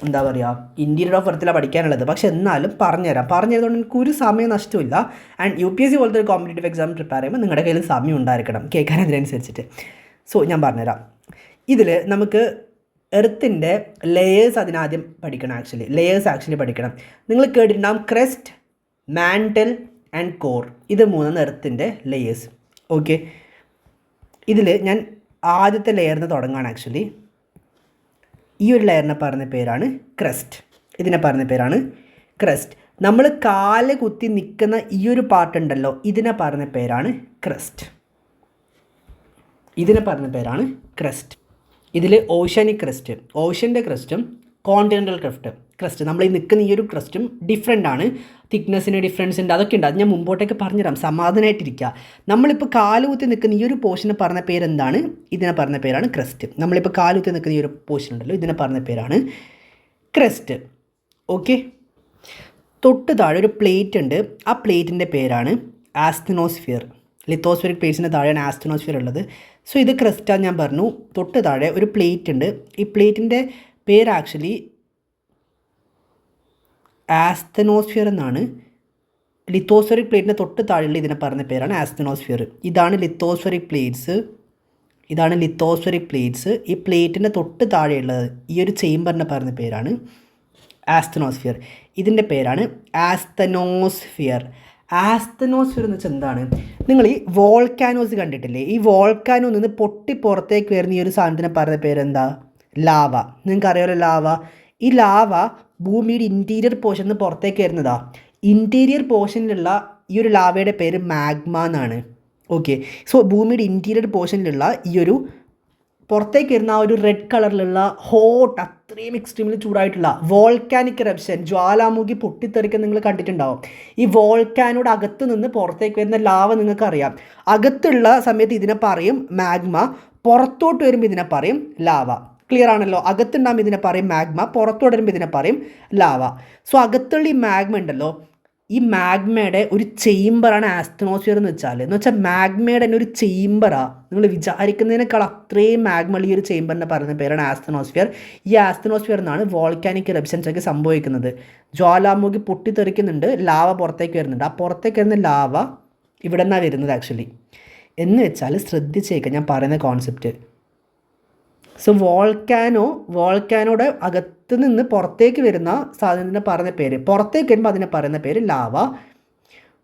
എന്താ പറയുക ഇൻറ്റീരിയർ ഓഫ് എർത്തിലാണ് പഠിക്കാനുള്ളത്. പക്ഷെ എന്നാലും പറഞ്ഞുതരുന്നതുകൊണ്ട് എനിക്ക് ഒരു സമയം നഷ്ടമില്ല. ആൻഡ് UPSC പോലത്തെ ഒരു കോമ്പറ്റേറ്റീവ് എക്സാം പ്രിപ്പയർ ചെയ്യുമ്പോൾ നിങ്ങളുടെ കയ്യിൽ സമയം ഉണ്ടായിരിക്കണം കേൾക്കാൻ അതിനനുസരിച്ചിട്ട്. സോ ഞാൻ പറഞ്ഞുതരാം. ഇതിൽ നമുക്ക് എർത്തിൻ്റെ ലെയേഴ്സ് അതിനാദ്യം പഠിക്കണം. ലെയേഴ്സ് പഠിക്കണം. നിങ്ങൾ കേട്ടിട്ടുണ്ടാകും ക്രസ്റ്റ്, മാൻറ്റൽ ആൻഡ് കോർ. ഇത് മൂന്നാണ് എർത്തിൻ്റെ ലെയേഴ്സ്. ഓക്കെ, ഇതിൽ ഞാൻ ആദ്യത്തെ ലെയറിന് തുടങ്ങുകയാണ്. ഈ ഒരു ലെയറിനെ പറയുന്ന പേരാണ് ക്രസ്റ്റ്. ഇതിനെ പറയുന്ന പേരാണ് ക്രസ്റ്റ്. നമ്മൾ കാല് കുത്തി നിൽക്കുന്ന ഈ ഒരു പാർട്ട് ഉണ്ടല്ലോ, ഇതിനെ പറയുന്ന പേരാണ് ക്രസ്റ്റ്. ഇതിൽ ഓഷ്യനിക് ക്രസ്റ്റ്, ഓഷ്യൻ്റെ ക്രസ്റ്റും കോണ്ടിനെൻ്റൽ ക്രസ്റ്റ് നമ്മൾ ഈ നിൽക്കുന്ന ഈ ഒരു ക്രസ്റ്റും ഡിഫറെൻ്റ് ആണ്. തിക്നെസ്സിന് ഡിഫറൻസ് ഉണ്ട്, അതൊക്കെ ഉണ്ട്. അത് ഞാൻ മുമ്പോട്ടേക്ക് പറഞ്ഞുതരാം, സമാധാനമായിട്ടിരിക്കുക. നമ്മളിപ്പോൾ കാലുകുത്തി നിൽക്കുന്ന ഈ ഒരു പോർഷന് പറഞ്ഞ പേരെന്താണ്? ഇതിനെ പറഞ്ഞ പേരാണ് ക്രസ്റ്റ്. നമ്മളിപ്പോൾ കാലുകുത്തി നിൽക്കുന്ന ഈ ഒരു പോർഷൻ ഉണ്ടല്ലോ, ഇതിനെ പറഞ്ഞ പേരാണ് ക്രസ്റ്റ്. ഓക്കെ, തൊട്ട് താഴെ ഒരു പ്ലേറ്റ് ഉണ്ട്. ആ പ്ലേറ്റിൻ്റെ പേരാണ് ആസ്തനോസ്ഫിയർ. ലിത്തോസ്ഫിയറിക് പ്ലേറ്റ്സിൻ്റെ താഴെയാണ് ആസ്തനോസ്ഫിയർ ഉള്ളത്. സോ ഇത് ക്രസ്റ്റാന്ന് ഞാൻ പറഞ്ഞു. തൊട്ട് താഴെ ഒരു പ്ലേറ്റ് ഉണ്ട്. ഈ പ്ലേറ്റിൻ്റെ പേര് ആക്ച്വലി ആസ്തനോസ്ഫിയർ എന്നാണ്. ലിത്തോസ്ഫിയറിക് പ്ലേറ്റിൻ്റെ തൊട്ട് താഴെയുള്ള ഇതിനെ പറഞ്ഞ പേരാണ് ആസ്തനോസ്ഫിയർ. ഇതാണ് ലിത്തോസ്ഫിയറിക് പ്ലേറ്റ്സ്. ഈ പ്ലേറ്റിൻ്റെ തൊട്ട് താഴെയുള്ളത് ഈ ഒരു ചേംബറിനെ പറഞ്ഞ പേരാണ് ആസ്തനോസ്ഫിയർ. ഇതിൻ്റെ പേരാണ് ആസ്തനോസ്ഫിയർ എന്ന് വെച്ചാൽ എന്താണ്? നിങ്ങൾ ഈ വോൾക്കാനോസ് കണ്ടിട്ടില്ലേ? ഈ വോൾക്കാനോ നിന്ന് പൊട്ടി പുറത്തേക്ക് വരുന്ന ഈ ഒരു സാധനത്തിനെ പറയുന്ന പേരെന്താ? ലാവ. നിങ്ങൾക്കറിയാമല്ലോ ലാവ. ഈ ലാവ ഭൂമിയുടെ ഇൻറ്റീരിയർ പോർഷനിൽ നിന്ന് പുറത്തേക്ക് വരുന്നതാ. ഇൻറ്റീരിയർ പോർഷനിലുള്ള ഈ ഒരു ലാവയുടെ പേര് മാഗ്മ എന്നാണ്. ഓക്കെ, സോ ഭൂമിയുടെ ഇൻറ്റീരിയർ പോർഷനിലുള്ള ഈ ഒരു പുറത്തേക്ക് വരുന്ന ആ ഒരു റെഡ് കളറിലുള്ള ഹോട്ട്, അത്രയും എക്സ്ട്രീമിലി ചൂടായിട്ടുള്ള വോൾക്കാനിക് എറപ്ഷൻ, ജ്വാലാമുഖി പൊട്ടിത്തെറിക്കാൻ നിങ്ങൾ കണ്ടിട്ടുണ്ടാവും. ഈ വോൾക്കാനോട് അകത്ത് നിന്ന് പുറത്തേക്ക് വരുന്ന ലാവ നിങ്ങൾക്കറിയാം. അകത്തുള്ള സമയത്ത് ഇതിനെ പറയും മാഗ്മ, പുറത്തോട്ട് വരുമ്പോൾ ഇതിനെ പറയും ലാവ. ക്ലിയർ ആണല്ലോ? അകത്തുണ്ടാകുമ്പോൾ ഇതിനെ പറയും മാഗ്മ, പുറത്തോട്ട് വരുമ്പോൾ ഇതിനെ പറയും ലാവ. സോ അകത്തുള്ള ഈ മാഗ്മ ഉണ്ടല്ലോ, ഈ മാഗ്മയുടെ ഒരു ചേംബറാണ് ആസ്തനോസ്ഫിയർ എന്ന് വെച്ചാൽ മാഗ്മയുടെ തന്നെ ഒരു ചേംബറാണ്. നിങ്ങൾ വിചാരിക്കുന്നതിനേക്കാൾ അത്രയും മാഗ്മ ഈ ഒരു ചേംബറിനെ പറയുന്ന പേരാണ് ആസ്തനോസ്ഫിയർ. ഈ ആസ്തനോസ്ഫിയർ എന്നാണ് വോൾക്കാനിക് ഇറപ്ഷൻസ് ഒക്കെ സംഭവിക്കുന്നത്. ജ്വാലാമുഖി പൊട്ടിത്തെറിക്കുന്നുണ്ട്, ലാവ പുറത്തേക്ക് വരുന്നുണ്ട്. ആ പുറത്തേക്ക് വരുന്ന ലാവ ഇവിടെ നിന്നാണ് വരുന്നത് ആക്ച്വലി. എന്ന് വെച്ചാൽ ശ്രദ്ധിച്ചേക്കാം ഞാൻ പറയുന്ന കോൺസെപ്റ്റ്. സോ വോൾക്കാനോടെ അകത്ത് നിന്ന് പുറത്തേക്ക് വരുന്ന സാധനത്തിനെ പറയുന്ന പേര്, പുറത്തേക്ക് വരുമ്പോൾ അതിനെ പറയുന്ന പേര് ലാവ.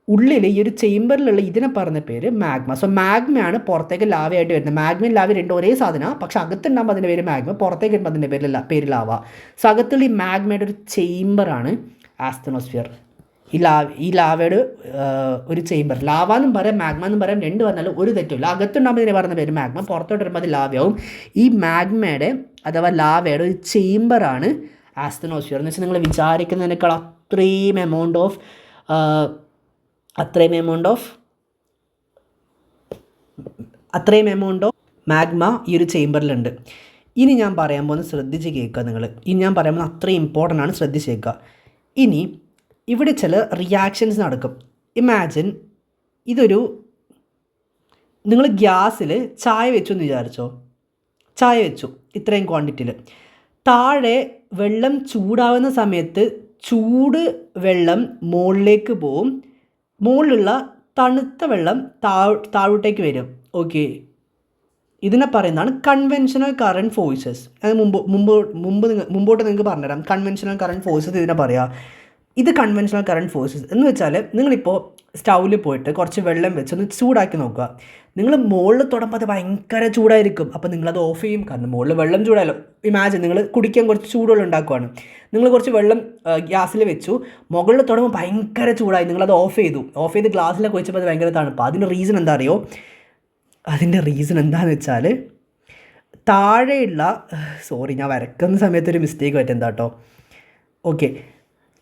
ഉള്ളിൽ ഈ ഒരു ചേംബറിലുള്ള ഇതിനെ പറയുന്ന പേര് മാഗ്മ. സോ മാഗ്മയാണ് പുറത്തേക്ക് ലാവയായിട്ട് വരുന്നത്. മാഗ്മയും ലാവയും രണ്ടും ഒരേ സാധനമാണ്, പക്ഷെ അകത്തുണ്ടാകുമ്പോൾ അതിൻ്റെ പേര് മാഗ്മ, പുറത്തേക്ക് വരുമ്പോൾ അതിൻ്റെ പേര് ലാവ. സോ അകത്തുള്ള ഈ മാഗ്മയുടെ ഒരു ചേംബറാണ് ആസ്തനോസ്ഫിയർ. ഈ ലാവയുടെ ഒരു ചേംബർ. ലാവ എന്നും പറയാം, മാഗ്മ എന്നും പറയാം, രണ്ട് പറഞ്ഞാലും ഒരു തെറ്റില്ല. അകത്തുണ്ടാകുമ്പോൾ ഇതിനെ പറയുന്ന പേര് മാഗ്മ, പുറത്തോട്ട് വരുമ്പോൾ അത് ലാവയാവും. ഈ മാഗ്മയുടെ അഥവാ ലാവയുടെ ഒരു ചേംബറാണ് ആസ്തനോസ്ഫിയർ. എന്ന് വെച്ചാൽ നിങ്ങൾ വിചാരിക്കുന്നതിനേക്കാൾ അത്രയും എമൗണ്ട് ഓഫ് മാഗ്മ ഈ ഒരു ചേംബറിലുണ്ട്. ഇനി ഞാൻ പറയാൻ പോകുന്നത് ശ്രദ്ധിച്ച് കേൾക്കുക നിങ്ങൾ. ഇനി ഞാൻ പറയുമ്പോൾ അത്രയും ഇമ്പോർട്ടൻ്റ് ആണ്, ശ്രദ്ധിച്ച് കേൾക്കുക. ഇനി ഇവിടെ ചില റിയാക്ഷൻസ് നടക്കും. ഇമാജിൻ നിങ്ങൾ ഗ്യാസിൽ ചായ വെച്ചു എന്ന് വിചാരിച്ചോ. ചായ വെച്ചു ഇത്രയും ക്വാണ്ടിറ്റിയിൽ. താഴെ വെള്ളം ചൂടാവുന്ന സമയത്ത് ചൂട് വെള്ളം മുകളിലേക്ക് പോവും, മുകളിലുള്ള തണുത്ത വെള്ളം താഴോട്ടേക്ക് വരും. ഓക്കെ, ഇതിനെ പറയുന്നതാണ് കൺവെൻഷണൽ കറണ്ട് ഫോഴ്സസ്. അത് മുമ്പോട്ട് നിങ്ങൾക്ക് പറഞ്ഞുതരാം. കൺവെൻഷണൽ കറണ്ട് ഫോഴ്സസ് ഇതിനെ പറയാം. ഇത് കൺവെൻഷണൽ കറണ്ട് ഫോഴ്സസ് എന്ന് വെച്ചാൽ നിങ്ങളിപ്പോൾ സ്റ്റൗവിൽ പോയിട്ട് കുറച്ച് വെള്ളം വെച്ച് ഒന്ന് ചൂടാക്കി നോക്കുക. നിങ്ങൾ മുകളിൽ തൊടുമ്പോൾ അത് ഭയങ്കര ചൂടായിരിക്കും. അപ്പോൾ നിങ്ങളത് ഓഫ് ചെയ്യും, കാരണം മുകളിൽ വെള്ളം ചൂടായല്ലോ. ഇമാജിൻ നിങ്ങൾ കുടിക്കാൻ കുറച്ച് ചൂടുവെള്ളം ഉണ്ടാക്കുവാണ്, നിങ്ങൾ കുറച്ച് വെള്ളം ഗ്യാസിൽ വെച്ചു, മുകളിൽ തൊടുമ്പോൾ ഭയങ്കര ചൂടായി, നിങ്ങളത് ഓഫ് ചെയ്ത് ഗ്ലാസ്സിലൊക്കെ വെച്ചപ്പോൾ അത് ഭയങ്കര തണുപ്പാണ്. അതിൻ്റെ റീസൺ എന്താ അറിയോ? അതിൻ്റെ റീസൺ എന്താണെന്ന് വെച്ചാൽ താഴെയുള്ള ഞാൻ വരക്കുന്ന സമയത്തൊരു മിസ്റ്റേക്ക് പറ്റും കേട്ടോ. ഓക്കെ,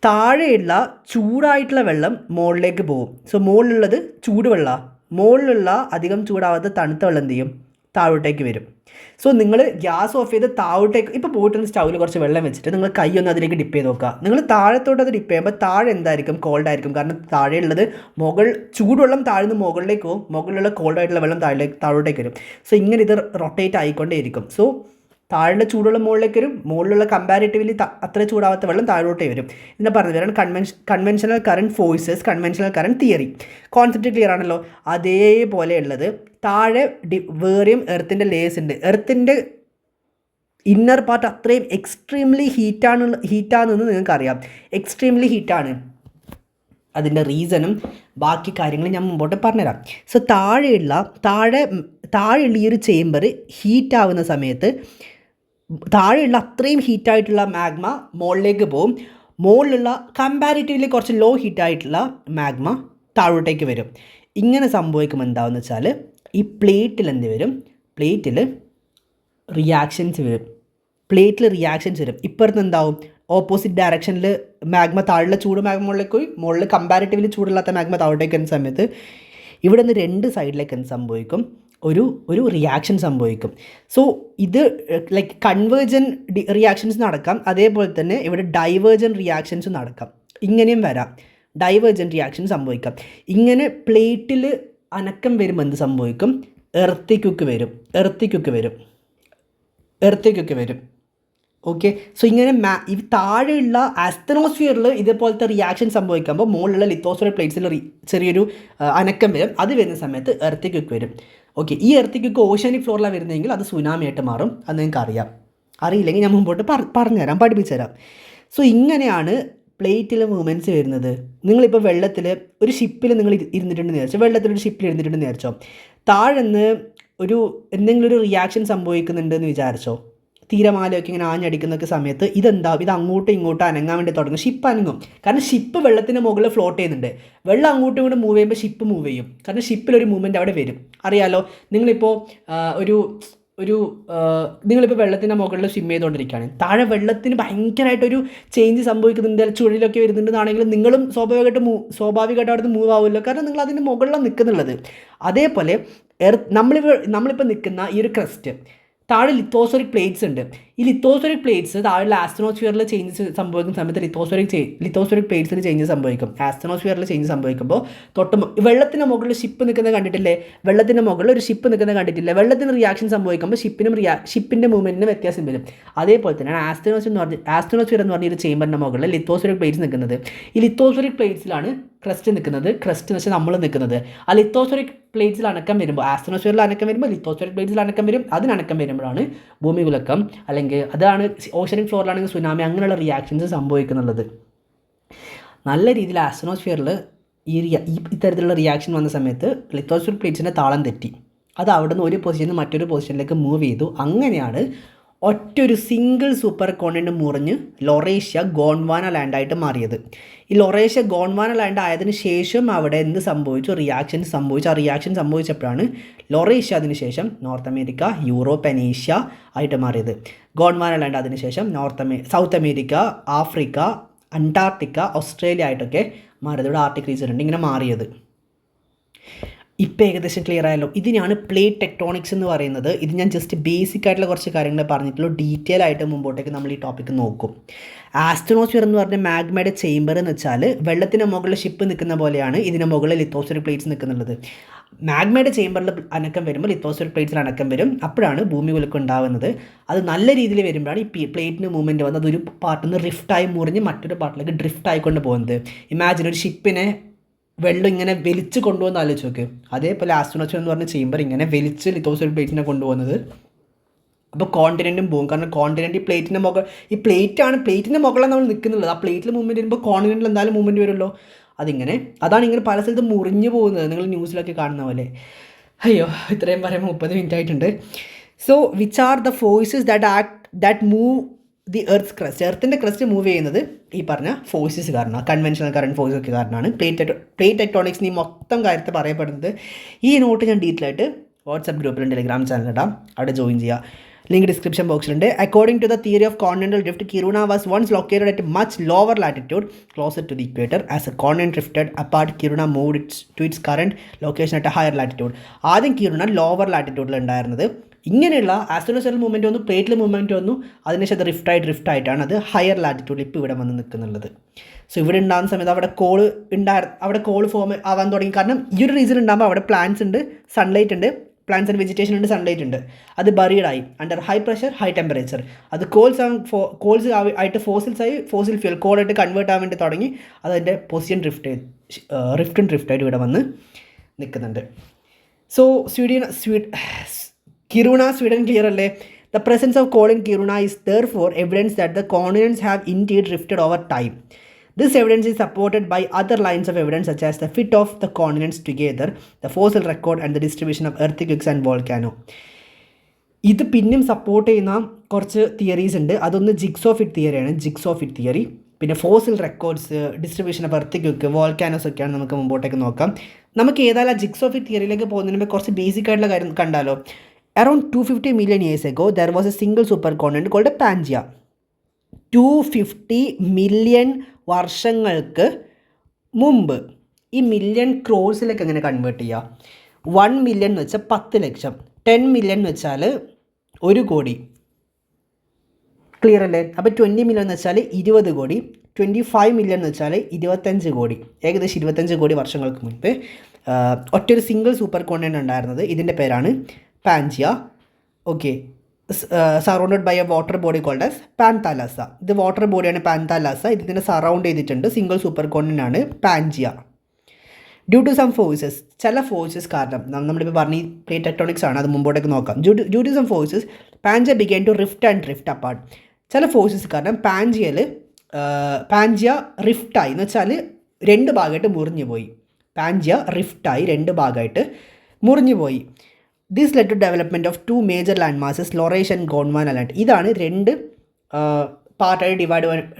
താഴെയുള്ള ചൂടായിട്ടുള്ള വെള്ളം മുകളിലേക്ക് പോകും. മുകളിലുള്ളത് ചൂടുവെള്ളമാണ്, മുകളിലുള്ള അധികം ചൂടാവാത്ത തണുത്ത വെള്ളം എന്ത് ചെയ്യും? താഴോട്ടേക്ക് വരും. നിങ്ങൾ ഗ്യാസ് ഓഫ് ചെയ്ത് താഴോട്ടേക്ക് ഇപ്പോൾ പോയിട്ടൊന്ന് സ്റ്റൗവിൽ കുറച്ച് വെള്ളം വെച്ചിട്ട് നിങ്ങൾ കൈ ഒന്ന് അതിലേക്ക് ഡിപ്പ് ചെയ്ത് നോക്കുക. നിങ്ങൾ താഴത്തോട്ട് അത് ഡിപ്പ് ചെയ്യുമ്പോൾ താഴെ എന്തായിരിക്കും? കോൾഡായിരിക്കും. കാരണം താഴെയുള്ളത് ചൂടുവെള്ളം താഴ്ന്ന് മുകളിലേക്ക് പോകും, മുകളിലുള്ള കോൾഡായിട്ടുള്ള വെള്ളം താഴോട്ടേക്ക് വരും. ഇങ്ങനെ ഇത് റൊട്ടേറ്റ് ആയിക്കൊണ്ടേയിരിക്കും. താഴെ ചൂടുവെള്ളം മുകളിലേക്ക് വരും, മുകളിലുള്ള കമ്പാരിറ്റീവ്ലി അത്ര ചൂടാവാത്ത വെള്ളം താഴോട്ടേ വരും. ഇതിനെ പറഞ്ഞു വരാണ് conventional current forces, conventional current theory. Concept clear ആണല്ലോ. അതേപോലെ ഉള്ളത് താഴെ വേറെയും എർത്തിൻ്റെ ലേയേഴ്സ് ഉണ്ട്. എർത്തിൻ്റെ ഇന്നർ പാർട്ട് അത്രയും എക്സ്ട്രീംലി ഹീറ്റാണെന്ന് നിങ്ങൾക്കറിയാം. എക്സ്ട്രീംലി ഹീറ്റാണ്. അതിൻ്റെ റീസണും ബാക്കി കാര്യങ്ങളും ഞാൻ മുമ്പോട്ട് പറഞ്ഞുതരാം. താഴെയുള്ള ഈ ഒരു ചേമ്പർ ഹീറ്റാവുന്ന സമയത്ത് താഴെയുള്ള അത്രയും ഹീറ്റായിട്ടുള്ള മാഗ്മ മുകളിലേക്ക് പോകും, മുകളിലുള്ള കമ്പാരിറ്റീവ്ലി കുറച്ച് ലോ ഹീറ്റായിട്ടുള്ള മാഗ്മ താഴോട്ടേക്ക് വരും. ഇങ്ങനെ സംഭവിക്കുമ്പോൾ എന്താണെന്ന് വെച്ചാൽ ഈ പ്ലേറ്റിൽ എന്ത് വരും? പ്ലേറ്റിൽ റിയാക്ഷൻസ് വരും. ഇപ്പുറത്ത് എന്താവും? ഓപ്പോസിറ്റ് ഡയറക്ഷനിൽ മാഗ്മ താഴെ ചൂട് മാഗ്മ മുകളിലേക്ക് പോയി, മുകളിൽ കമ്പാരിറ്റീവ്ലി ചൂടില്ലാത്ത മാഗ്മ താഴോട്ടേക്ക് വരുന്ന സമയത്ത് ഇവിടെ നിന്ന് രണ്ട് സൈഡിലേക്ക് എന്ത് സംഭവിക്കും? ഒരു റിയാക്ഷൻ സംഭവിക്കും. ഇത് ലൈക്ക് കൺവേർജൻ റിയാക്ഷൻസ് നടക്കാം, അതേപോലെ തന്നെ ഇവിടെ ഡൈവേർജൻ റിയാക്ഷൻസ് നടക്കാം. ഇങ്ങനെയും വരാം, ഡൈവേർജൻ റിയാക്ഷൻ സംഭവിക്കാം. ഇങ്ങനെ പ്ലേറ്റിൽ അനക്കം വരുമ്പോൾ എന്ത് സംഭവിക്കും? എർത്തിക്യുക്ക് വരും. ഓക്കെ, ഇങ്ങനെ ഈ താഴെയുള്ള ആസ്തനോസ്ഫിയറിൽ ഇതേപോലത്തെ റിയാക്ഷൻ സംഭവിക്കുമ്പോൾ മുകളിലുള്ള ലിത്തോസ്ഫിയർ പ്ലേറ്റ്സിൽ ചെറിയൊരു അനക്കം വരും. അത് വരുന്ന സമയത്ത് എർത്തിക്യുക്ക് വരും. ഓക്കെ, ഈ എർത്തിക്യുക്ക് ഓഷ്യനിക് ഫ്ലോറിലാണ് വരുന്നതെങ്കിൽ അത് സുനാമി ആയിട്ട് മാറും. അത് നിങ്ങൾക്ക് അറിയില്ലെങ്കിൽ ഞാൻ മുമ്പോട്ട് പറഞ്ഞുതരാം, പഠിപ്പിച്ചു തരാം. ഇങ്ങനെയാണ് പ്ലേറ്റിൽ മൂവ്മെൻറ്റ്സ് വരുന്നത്. നിങ്ങളിപ്പോൾ വെള്ളത്തിൽ ഒരു ഷിപ്പിൽ നിങ്ങൾ ഇരുന്നിട്ടുണ്ടെന്ന് വിചാരിച്ചോ, വെള്ളത്തിലൊരു ഷിപ്പിൽ ഇരുന്നിട്ടുണ്ടെന്ന് വിചാരിച്ചോ, താഴെന്ന് എന്തെങ്കിലും ഒരു റിയാക്ഷൻ സംഭവിക്കുന്നുണ്ടെന്ന് വിചാരിച്ചോ, തിരമാലയൊക്കെ ഇങ്ങനെ ആഞ്ഞടിക്കുന്നൊക്കെ സമയത്ത് ഇത് അങ്ങോട്ടും ഇങ്ങോട്ടും അനങ്ങാൻ വേണ്ടി തുടങ്ങും. ഷിപ്പ് അനങ്ങും, കാരണം ഷിപ്പ് വെള്ളത്തിൻ്റെ മുകളിൽ ഫ്ലോട്ട് ചെയ്യുന്നുണ്ട്. വെള്ളം അങ്ങോട്ടും ഇങ്ങോട്ടും മൂവ് ചെയ്യുമ്പോൾ ഷിപ്പ് മൂവ് ചെയ്യും, കാരണം ഷിപ്പിലൊരു മൂവ്മെൻറ്റ് അവിടെ വരും. അറിയാലോ, നിങ്ങളിപ്പോൾ നിങ്ങളിപ്പോൾ വെള്ളത്തിൻ്റെ മുകളിൽ സ്വിം ചെയ്തുകൊണ്ടിരിക്കുകയാണ്, താഴെ വെള്ളത്തിന് ഭയങ്കരമായിട്ടൊരു ചേഞ്ച് സംഭവിക്കുന്നുണ്ട്, ചുഴലിലൊക്കെ വരുന്നുണ്ടെന്നാണെങ്കിൽ നിങ്ങളും സ്വാഭാവികമായിട്ട് അവിടെ നിന്ന് മൂവ് ആവുമല്ലോ, കാരണം നിങ്ങൾ അതിൻ്റെ മുകളിലാണ് നിൽക്കുന്നുള്ളത്. അതേപോലെ നമ്മളിപ്പോൾ നിൽക്കുന്ന ഈ ഒരു ക്രസ്റ്റ്, താഴെ ലിത്തോസ്ഫെറിക് പ്ലേറ്റ്സ് ഉണ്ട്. ഈ ലിത്തോസ്ഫെറിക് പ്ലേറ്റ്സ് താഴെ ആസ്ട്രോസ്ഫിയറിൽ ചേഞ്ചസ് സംഭവിക്കുന്ന സമയത്ത് ലിത്തോസ്ഫെറിക് പ്ലേറ്റ്സിന് ചേഞ്ച് സംഭവിക്കും. ആസ്ട്രോസ്ഫിയറിൽ ചേഞ്ച് സംഭവിക്കുമ്പോൾ വെള്ളത്തിന് മുകളിൽ ഷിപ്പ് നിൽക്കുന്നത് കണ്ടിട്ടില്ലേ? വെള്ളത്തിൻ്റെ മുകളിൽ ഒരു ഷിപ്പ് നിൽക്കുന്നത് കണ്ടിട്ടില്ലേ? വെള്ളത്തിന് റിയാക്ഷൻ സംഭവിക്കുമ്പോൾ ഷിപ്പിൻ്റെ മൂവ്മെൻറ്റിന് വ്യത്യാസം വരും. അതേപോലെ തന്നെയാണ് ആസ്ട്രോസ്ഫിയർ എന്ന് പറഞ്ഞ ഒരു ചേമ്പറിൻ്റെ മുകളിൽ ലിത്തോസ്ഫെറിക് പ്ലേറ്റ്സ് നിൽക്കുന്നത്. ഈ ലിത്തോസ്ഫെറിക് പ്ലേറ്റ്സിലാണ് ക്രസ്റ്റ് നിൽക്കുന്നത്. ക്രസ്റ്റ് എന്ന് വെച്ചാൽ നമ്മൾ നിൽക്കുന്നത്. ആ ലിത്തോസ്ഫെറിക് പ്ലേറ്റ്സിൽ അനക്കം വരുമ്പോൾ, ആസ്ട്രോസ്ഫിയറിൽ അനക്കം വരുമ്പോൾ ലിത്തോസ്ഫെറിക് പ്ലേറ്റ്സിൽ അനക്കം വരും. അതിനനക്കം വരുമ്പോഴാണ് ഭൂമികുലുക്കം, അല്ലെങ്കിൽ അതാണ് ഓഷ്യനിക് ഫ്ലോറിലാണെങ്കിൽ സുനാമി, അങ്ങനെയുള്ള റിയാക്ഷൻസ് സംഭവിക്കുന്നുള്ളത്. നല്ല രീതിയിൽ ആസ്ട്രോസ്ഫിയറിൽ ഇത്തരത്തിലുള്ള റിയാക്ഷൻ വന്ന സമയത്ത് ലിത്തോസ്ഫെറിക് പ്ലേറ്റ്സിൻ്റെ താളം തെറ്റി, അത് അവിടെ നിന്ന് ഒരു പൊസിഷനിൽ നിന്ന് മറ്റൊരു പൊസിഷനിലേക്ക് മൂവ് ചെയ്തു. അങ്ങനെയാണ് ഒറ്റൊരു സിംഗിൾ സൂപ്പർ കോണ്ടിനെൻ്റ് മുറിഞ്ഞ് ലൊറേഷ്യ ഗോണ്ട്വാന ലാൻഡായിട്ട് മാറിയത്. ഈ ലൊറേഷ്യ ഗോണ്ട്വാന ലാൻഡ് ആയതിനു ശേഷം അവിടെ എന്ത് സംഭവിച്ചു? റിയാക്ഷൻ സംഭവിച്ചു. ആ റിയാക്ഷൻ സംഭവിച്ചപ്പോഴാണ് ലൊറേഷ്യ അതിനുശേഷം north America, Europe and Asia ആയിട്ട് മാറിയത്. ഗോണ്ട്വാന ലാൻഡ് അതിനുശേഷം south America, Africa, Antarctica, Australia ആയിട്ടൊക്കെ മാറിയത്. ഇവിടെ ആർട്ടിക് റീജൻ ഉണ്ട് ഇങ്ങനെ മാറിയത്. ഇപ്പോൾ ഏകദേശം ക്ലിയർ ആയല്ലോ. ഇതിനാണ് പ്ലേറ്റ് ടെക്ടോണിക്സ് എന്ന് പറയുന്നത്. ഇത് ഞാൻ ജസ്റ്റ് ബേസിക് ആയിട്ടുള്ള കുറച്ച് കാര്യങ്ങൾ പറഞ്ഞിട്ടുള്ളൂ. ഡീറ്റെയിൽ ആയിട്ട് മുമ്പോട്ടേക്ക് നമ്മൾ ഈ ടോപ്പിക്ക് നോക്കും. ആസ്ട്രോസ്ഫിയർ എന്ന് പറഞ്ഞ മാഗ്മയുടെ ചേമ്പർ എന്ന് വെച്ചാൽ വെള്ളത്തിന് മുകളിൽ ഷിപ്പ് നിൽക്കുന്ന പോലെയാണ് ഇതിന് മുകളിൽ ലിത്തോസ്ഫെറിക് പ്ലേറ്റ്സ് നിൽക്കുന്നുള്ളത്. മാഗ്മയുടെ ചേമ്പറിൽ അനക്കം വരുമ്പോൾ ലിത്തോസ്ഫെറിക് പ്ലേറ്റ്സിൽ അനക്കം വരും. അപ്പോഴാണ് ഭൂമി കുലുക്കം ഉണ്ടാകുന്നത്. അത് നല്ല രീതിയിൽ വരുമ്പോഴാണ് ഈ പ്ലേറ്റിന് മൂവ്മെൻറ്റ് വന്നത്. അതൊരു പാർട്ടിൽ നിന്ന് റിഫ്റ്റായി മുറിഞ്ഞ് മറ്റൊരു പാർട്ടിലേക്ക് ഡ്രിഫ്റ്റ് ആയിക്കൊണ്ട് പോകുന്നത്. ഇമാജിൻ ഒരു ഷിപ്പിനെ വെള്ളം ഇങ്ങനെ വലിച്ച് കൊണ്ടുപോകുന്ന ആലോചിച്ച് നോക്ക്. അതേപോലെ ആസ്ട്രോസ്ഫിയർ എന്ന് പറഞ്ഞ ചേമ്പർ ഇങ്ങനെ വലിച്ച് ലിത്തോസ്ഫെറിക് പ്ലേറ്റ്സിനെ കൊണ്ടുപോകുന്നത് അപ്പോൾ കോണ്ടിനെൻറ്റും പോകും. കാരണം കോണ്ടിനെൻറ്റ് ഈ പ്ലേറ്റിൻ്റെ മുകളിലാണ് നമ്മൾ നിൽക്കുന്നുള്ളത്. ആ പ്ലേറ്റിൽ മൂവ്മെൻറ്റ് വരുമ്പോൾ കോണ്ടിനെൻറ്റിൽ എന്തായാലും മൂവ്മെൻറ്റ് വരുമല്ലോ. അതാണ് ഇങ്ങനെ പല സ്ഥലത്തും മുറിഞ്ഞു പോകുന്നത്, നിങ്ങൾ ന്യൂസിലൊക്കെ കാണുന്ന പോലെ. അയ്യോ, ഇത്രയും പറയുമ്പോൾ 30 മിനിറ്റ് ആയിട്ടുണ്ട്. So which are the forces that move the എർത്തിൻ്റെ ക്രസ്റ്റ് മൂവ് ചെയ്യുന്നത് ഈ പറഞ്ഞ ഫോഴ്സസ് കാരണമാണ്, കൺവെൻഷണൽ കറണ്ട് ഫോഴ്സൊക്കെ കാരണമാണ്. പ്ലേറ്റ് ടെക്ടോണിക്സ് ഈ മൊത്തം കാര്യത്തെ പറയപ്പെടുന്നത്. ഈ നോട്ട് ഞാൻ ഡീറ്റെയിൽ ആയിട്ട് വാട്സപ്പ് ഗ്രൂപ്പിലും ടെലിഗ്രാം ചാനലിലിടാം, അവിടെ ജോയിൻ ചെയ്യുക. ലിങ്ക് ഡിസ്ക്രിപ്ഷൻ ബോക്സിലുണ്ട്. According to the theory of continental drift, Kiruna was once located at much lower latitude closer to the equator. As a continent drifted apart, Kiruna moved to its current location at a higher latitude. ആദ്യം Kiruna lower ലാറ്റിറ്റ്യൂഡിൽ ഉണ്ടായിരുന്നത്. ഇങ്ങനെയുള്ള ആസ്ട്രോണോസൽ movement വന്നു, പ്ലേറ്റിൽ movement വന്നു, അതിനുശേഷം അത് drift ആയിട്ടാണ് അത് ഹയർ ലാറ്റിറ്റ്യൂഡിൽ ഇപ്പോൾ ഇവിടെ വന്ന് നിൽക്കുന്നുള്ളത്. സോ ഇവിടെ ഉണ്ടാകുന്ന സമയത്ത് അവിടെ കോൾ ഫോം ആവാൻ തുടങ്ങി. കാരണം ഈ ഒരു റീസൺ ഉണ്ടാകുമ്പോൾ അവിടെ പ്ലാന്റ്സ് ഉണ്ട്, സൺലൈറ്റ് ഉണ്ട്, പ്ലാന്റ്സ് ആൻഡ് വെജിറ്റേഷൻ ഉണ്ട്, സൺലൈറ്റ് ഉണ്ട്. അത് ബറീഡായി under high pressure, high temperature. അത് കോൾസ് ആയിട്ട് ഫോസിൽ ഫ്യൂൽ കോളായിട്ട് കൺവേർട്ട് ആവാൻ വേണ്ടി തുടങ്ങി. അതിൻ്റെ പൊസിഷൻ ഡ്രിഫ്റ്റായിട്ട് ഇവിടെ വന്ന് നിൽക്കുന്നുണ്ട്. സോ കിരുണ സ്വീഡൻ ക്ലിയർ അല്ലേ? The presence of coal in Kiruna is therefore evidence that the continents have indeed drifted over time. This evidence is supported by other lines of evidence such as the fit of the continents together, the fossil record and the distribution of earthquakes and volcano. ഇത് പിന്നെയും support ചെയ്യുന്ന കുറച്ച് theories ഉണ്ട്. അതൊന്ന് jigsaw fit തിയറിയാണ്, jigsaw fit theory. പിന്നെ fossil records, distribution of earthquake, volcanoes ഒക്കെയാണ് നമുക്ക് മുമ്പോട്ടേക്ക് നോക്കാം. നമുക്ക് ഏതായാലും ജിഗ്സോഫിറ്റ് തിയറിയിലേക്ക് പോകുന്നതിന് മുമ്പ് കുറച്ച് ബേസിക് ആയിട്ടുള്ള കാര്യം കണ്ടാലോ. Around 250 million years ago there was a single supercontinent called Pangaea. 250 million വർഷങ്ങൾക്ക് മുമ്പ്. ഈ മില്യൺ ക്രോഴ്സിലേക്ക് എങ്ങനെ കൺവേർട്ട് ചെയ്യുക? 1 million എന്ന് വെച്ചാൽ 10 ലക്ഷം, 10 million എന്ന് വെച്ചാൽ 1 കോടി. ക്ലിയർ അല്ലേ? അപ്പോൾ 20 million എന്ന് വെച്ചാൽ 20 കോടി, 25 million എന്ന് വെച്ചാൽ 25 കോടി. ഏകദേശം 25 കോടി വർഷങ്ങൾക്ക് മുൻപ് ഒറ്റൊരു സിംഗിൾ സൂപ്പർ കോണ്ടിനെൻ്റ് ഉണ്ടായിരുന്നത്. ഇതിൻ്റെ പേരാണ് Pangaea. Okay, surrounded by a water body called as Panthalassa. ഇത് വാട്ടർ ബോഡിയാണ് പാൻതാലാസ. ഇതിനെ സറൗണ്ട് ചെയ്തിട്ടുണ്ട്. സിംഗിൾ സൂപ്പർ കോണ്ടിനെൻ്റ് ആണ് Pangaea. Due to some forces, ചില ഫോഴ്സസ് കാരണം, നമ്മളിപ്പോൾ പറഞ്ഞ പ്ലേറ്റ് ടെക്ടോണിക്സ് ആണ്, അത് മുമ്പോട്ടേക്ക് നോക്കാം. Due to some forces Pangaea began to drift apart. ചില ഫോഴ്സസ് കാരണം പാൻജിയ റിഫ്റ്റായി എന്ന് വെച്ചാൽ 2 ഭാഗമായിട്ട് മുറിഞ്ഞു പോയി. പാൻജിയ റിഫ്റ്റായി 2 ഭാഗമായിട്ട് മുറിഞ്ഞു പോയി. This led to development of 2 major land masses, Laurasia and Gondwana land. ഇതാണ് 2 പാർട്ടായിട്ട്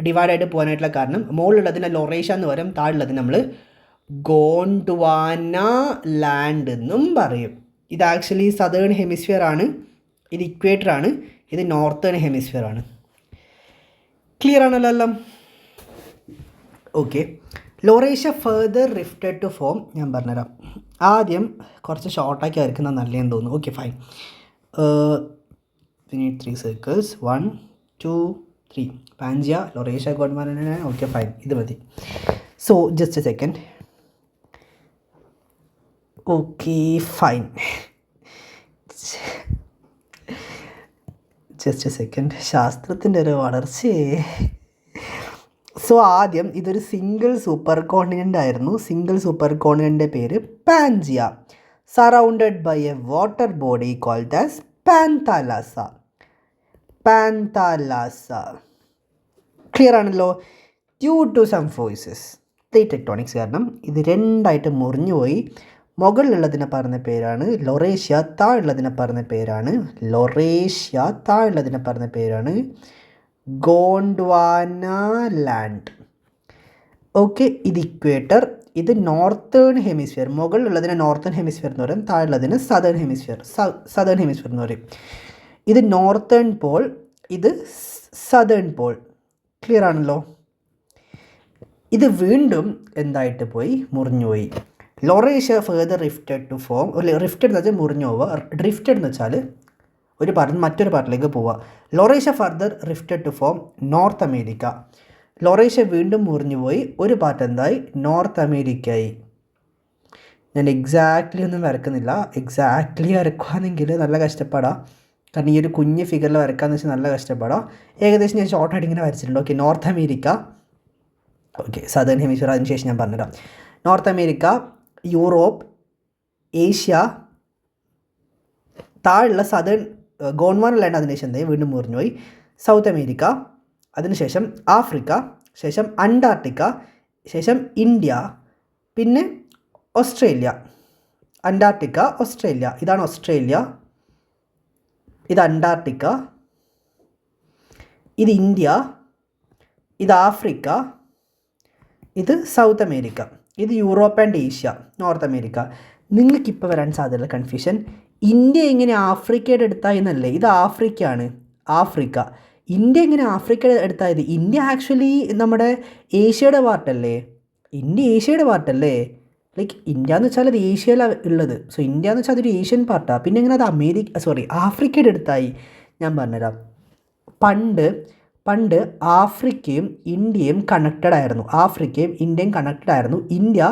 ഡിവൈഡായിട്ട് പോകാനായിട്ടുള്ള കാരണം. മുകളിലുള്ളതിനെ ലൊറേഷ എന്ന് പറയും, താഴെയുള്ളതിന് നമ്മൾ ഗോണ്ട്വാന ലാൻഡ് എന്നും പറയും. ഇത് ആക്ച്വലി സദേൺ ഹെമിസ്ഫിയർ ആണ്, ഇത് ഇക്വേറ്റർ ആണ്, ഇത് നോർത്തേൺ ഹെമിസ്ഫിയർ ആണ്. ക്ലിയർ ആണല്ലോ എല്ലാം? Okay, Laurasia further rifted to form. ഞാൻ പറഞ്ഞുതരാം. ആദ്യം കുറച്ച് ഷോർട്ടാക്കി വരയ്ക്കുന്നത് നല്ലതെന്ന് തോന്നുന്നു. Okay fine. need 3 circles. 1 2 3. Pangaea, Laurasia, Gondwana. Okay fine, ഇത് മതി. So just a second. Okay fine, just a second. ശാസ്ത്രത്തിൻ്റെ ഒരു വളർച്ചയെ. സോ ആദ്യം ഇതൊരു സിംഗിൾ സൂപ്പർ കോണ്ടിനെൻ്റ് ആയിരുന്നു. സിംഗിൾ സൂപ്പർ കോണ്ടിനെൻ്റിൻ്റെ പേര് Pangaea, surrounded by a water body called as Panthalassa. Clear ആണല്ലോ? Due to some forces, plate tectonics കാരണം ഇത് 2ആയിട്ട് മുറിഞ്ഞു പോയി. മുകളിലുള്ളതിനെ പറഞ്ഞ പേരാണ് ലൊറേഷ്യ, താഴെയുള്ളതിനെ പറഞ്ഞ പേരാണ് ഗോണ്ട്വാന ലാൻഡ്. ഓക്കെ, ഇത് ഇക്വേറ്റർ, ഇത് നോർത്തേൺ ഹെമിസ്ഫിയർ. മുകളിലുള്ളതിനെ നോർത്തേൺ ഹെമിസ്ഫിയർ എന്ന് പറയും, താഴെയുള്ളതിന് സദേൺ ഹെമിസ്ഫിയർ എന്ന് പറയും. ഇത് നോർത്തേൺ പോൾ, ഇത് സദേൺ പോൾ. ക്ലിയർ ആണല്ലോ? ഇത് വീണ്ടും എന്തായിട്ട് പോയി? മുറിഞ്ഞുപോയി. ലൊറേഷ്യ ഫെർദർ റിഫ്റ്റഡ് ടു ഫോം. റിഫ്റ്റഡ് എന്ന് വെച്ചാൽ മുറിഞ്ഞു പോവുക, ഡ്രിഫ്റ്റഡ് എന്ന് വെച്ചാൽ ഒരു പാർട്ടിൽ മറ്റൊരു പാർട്ടിലേക്ക് പോവുക. Laurasia further rifted to form North America. Laurasia വീണ്ടും മുറിഞ്ഞു പോയി, ഒരു പാർട്ട് എന്തായി? നോർത്ത് അമേരിക്കയായി. ഞാൻ എക്സാക്ട്ലി ഒന്നും വരക്കുന്നില്ല. എക്സാക്ട്ലി വരക്കുകയാണെങ്കിൽ നല്ല കഷ്ടപ്പാടാം. കാരണം ഈ ഒരു കുഞ്ഞ് ഫിഗറിൽ വരക്കാമെന്ന് വെച്ചാൽ നല്ല കഷ്ടപ്പാടാം. ഏകദേശം ഞാൻ ഷോർട്ടായിട്ട് ഇങ്ങനെ വരച്ചിട്ടുണ്ട്. Okay, north America, okay, southern hemisphere, അതിനുശേഷം ഞാൻ പറഞ്ഞുതരാം. നോർത്ത് അമേരിക്ക, യൂറോപ്പ്, ഏഷ്യ, താഴെയുള്ള ഗോണ്ട്വാന ലാൻഡ് അതിനുശേഷം എന്തായി വീണ്ടും മുറിഞ്ഞു പോയി. സൗത്ത് അമേരിക്ക, അതിനുശേഷം ആഫ്രിക്ക, ശേഷം അന്റാർട്ടിക്ക, ശേഷം ഇന്ത്യ, പിന്നെ ഓസ്ട്രേലിയ. അന്റാർട്ടിക്ക, ഓസ്ട്രേലിയ, ഇതാണ് ഓസ്ട്രേലിയ, ഇത് അന്റാർട്ടിക്ക, ഇത് ഇന്ത്യ, ഇത് ആഫ്രിക്ക, ഇത് സൗത്ത് അമേരിക്ക, ഇത് Europe and Asia, north America. നിങ്ങൾക്കിപ്പോൾ വരാൻ സാധ്യതയുള്ള കൺഫ്യൂഷൻ, ഇന്ത്യ എങ്ങനെ ആഫ്രിക്കയുടെ അടുത്തായെന്നല്ലേ? ഇത് ആഫ്രിക്കയാണ്, ആഫ്രിക്ക. ഇന്ത്യ എങ്ങനെ ആഫ്രിക്കയുടെ അടുത്തായത്? ഇന്ത്യ ആക്ച്വലി നമ്മുടെ ഏഷ്യയുടെ പാർട്ടല്ലേ? ഇന്ത്യ ഏഷ്യയുടെ പാർട്ടല്ലേ? ലൈക്ക് ഇന്ത്യ എന്ന് വെച്ചാൽ അത് ഏഷ്യയിലാണ് ഉള്ളത്. സോ ഇന്ത്യ എന്ന് വെച്ചാൽ അതൊരു ഏഷ്യൻ പാർട്ടാണ്. പിന്നെ എങ്ങനെ അത് ആഫ്രിക്കയുടെ അടുത്തായി? ഞാൻ പറഞ്ഞുതരാം. പണ്ട് ആഫ്രിക്കയും ഇന്ത്യയും കണക്റ്റഡ് ആയിരുന്നു. ആഫ്രിക്കയും ഇന്ത്യയും കണക്റ്റഡ് ആയിരുന്നു. ഇന്ത്യ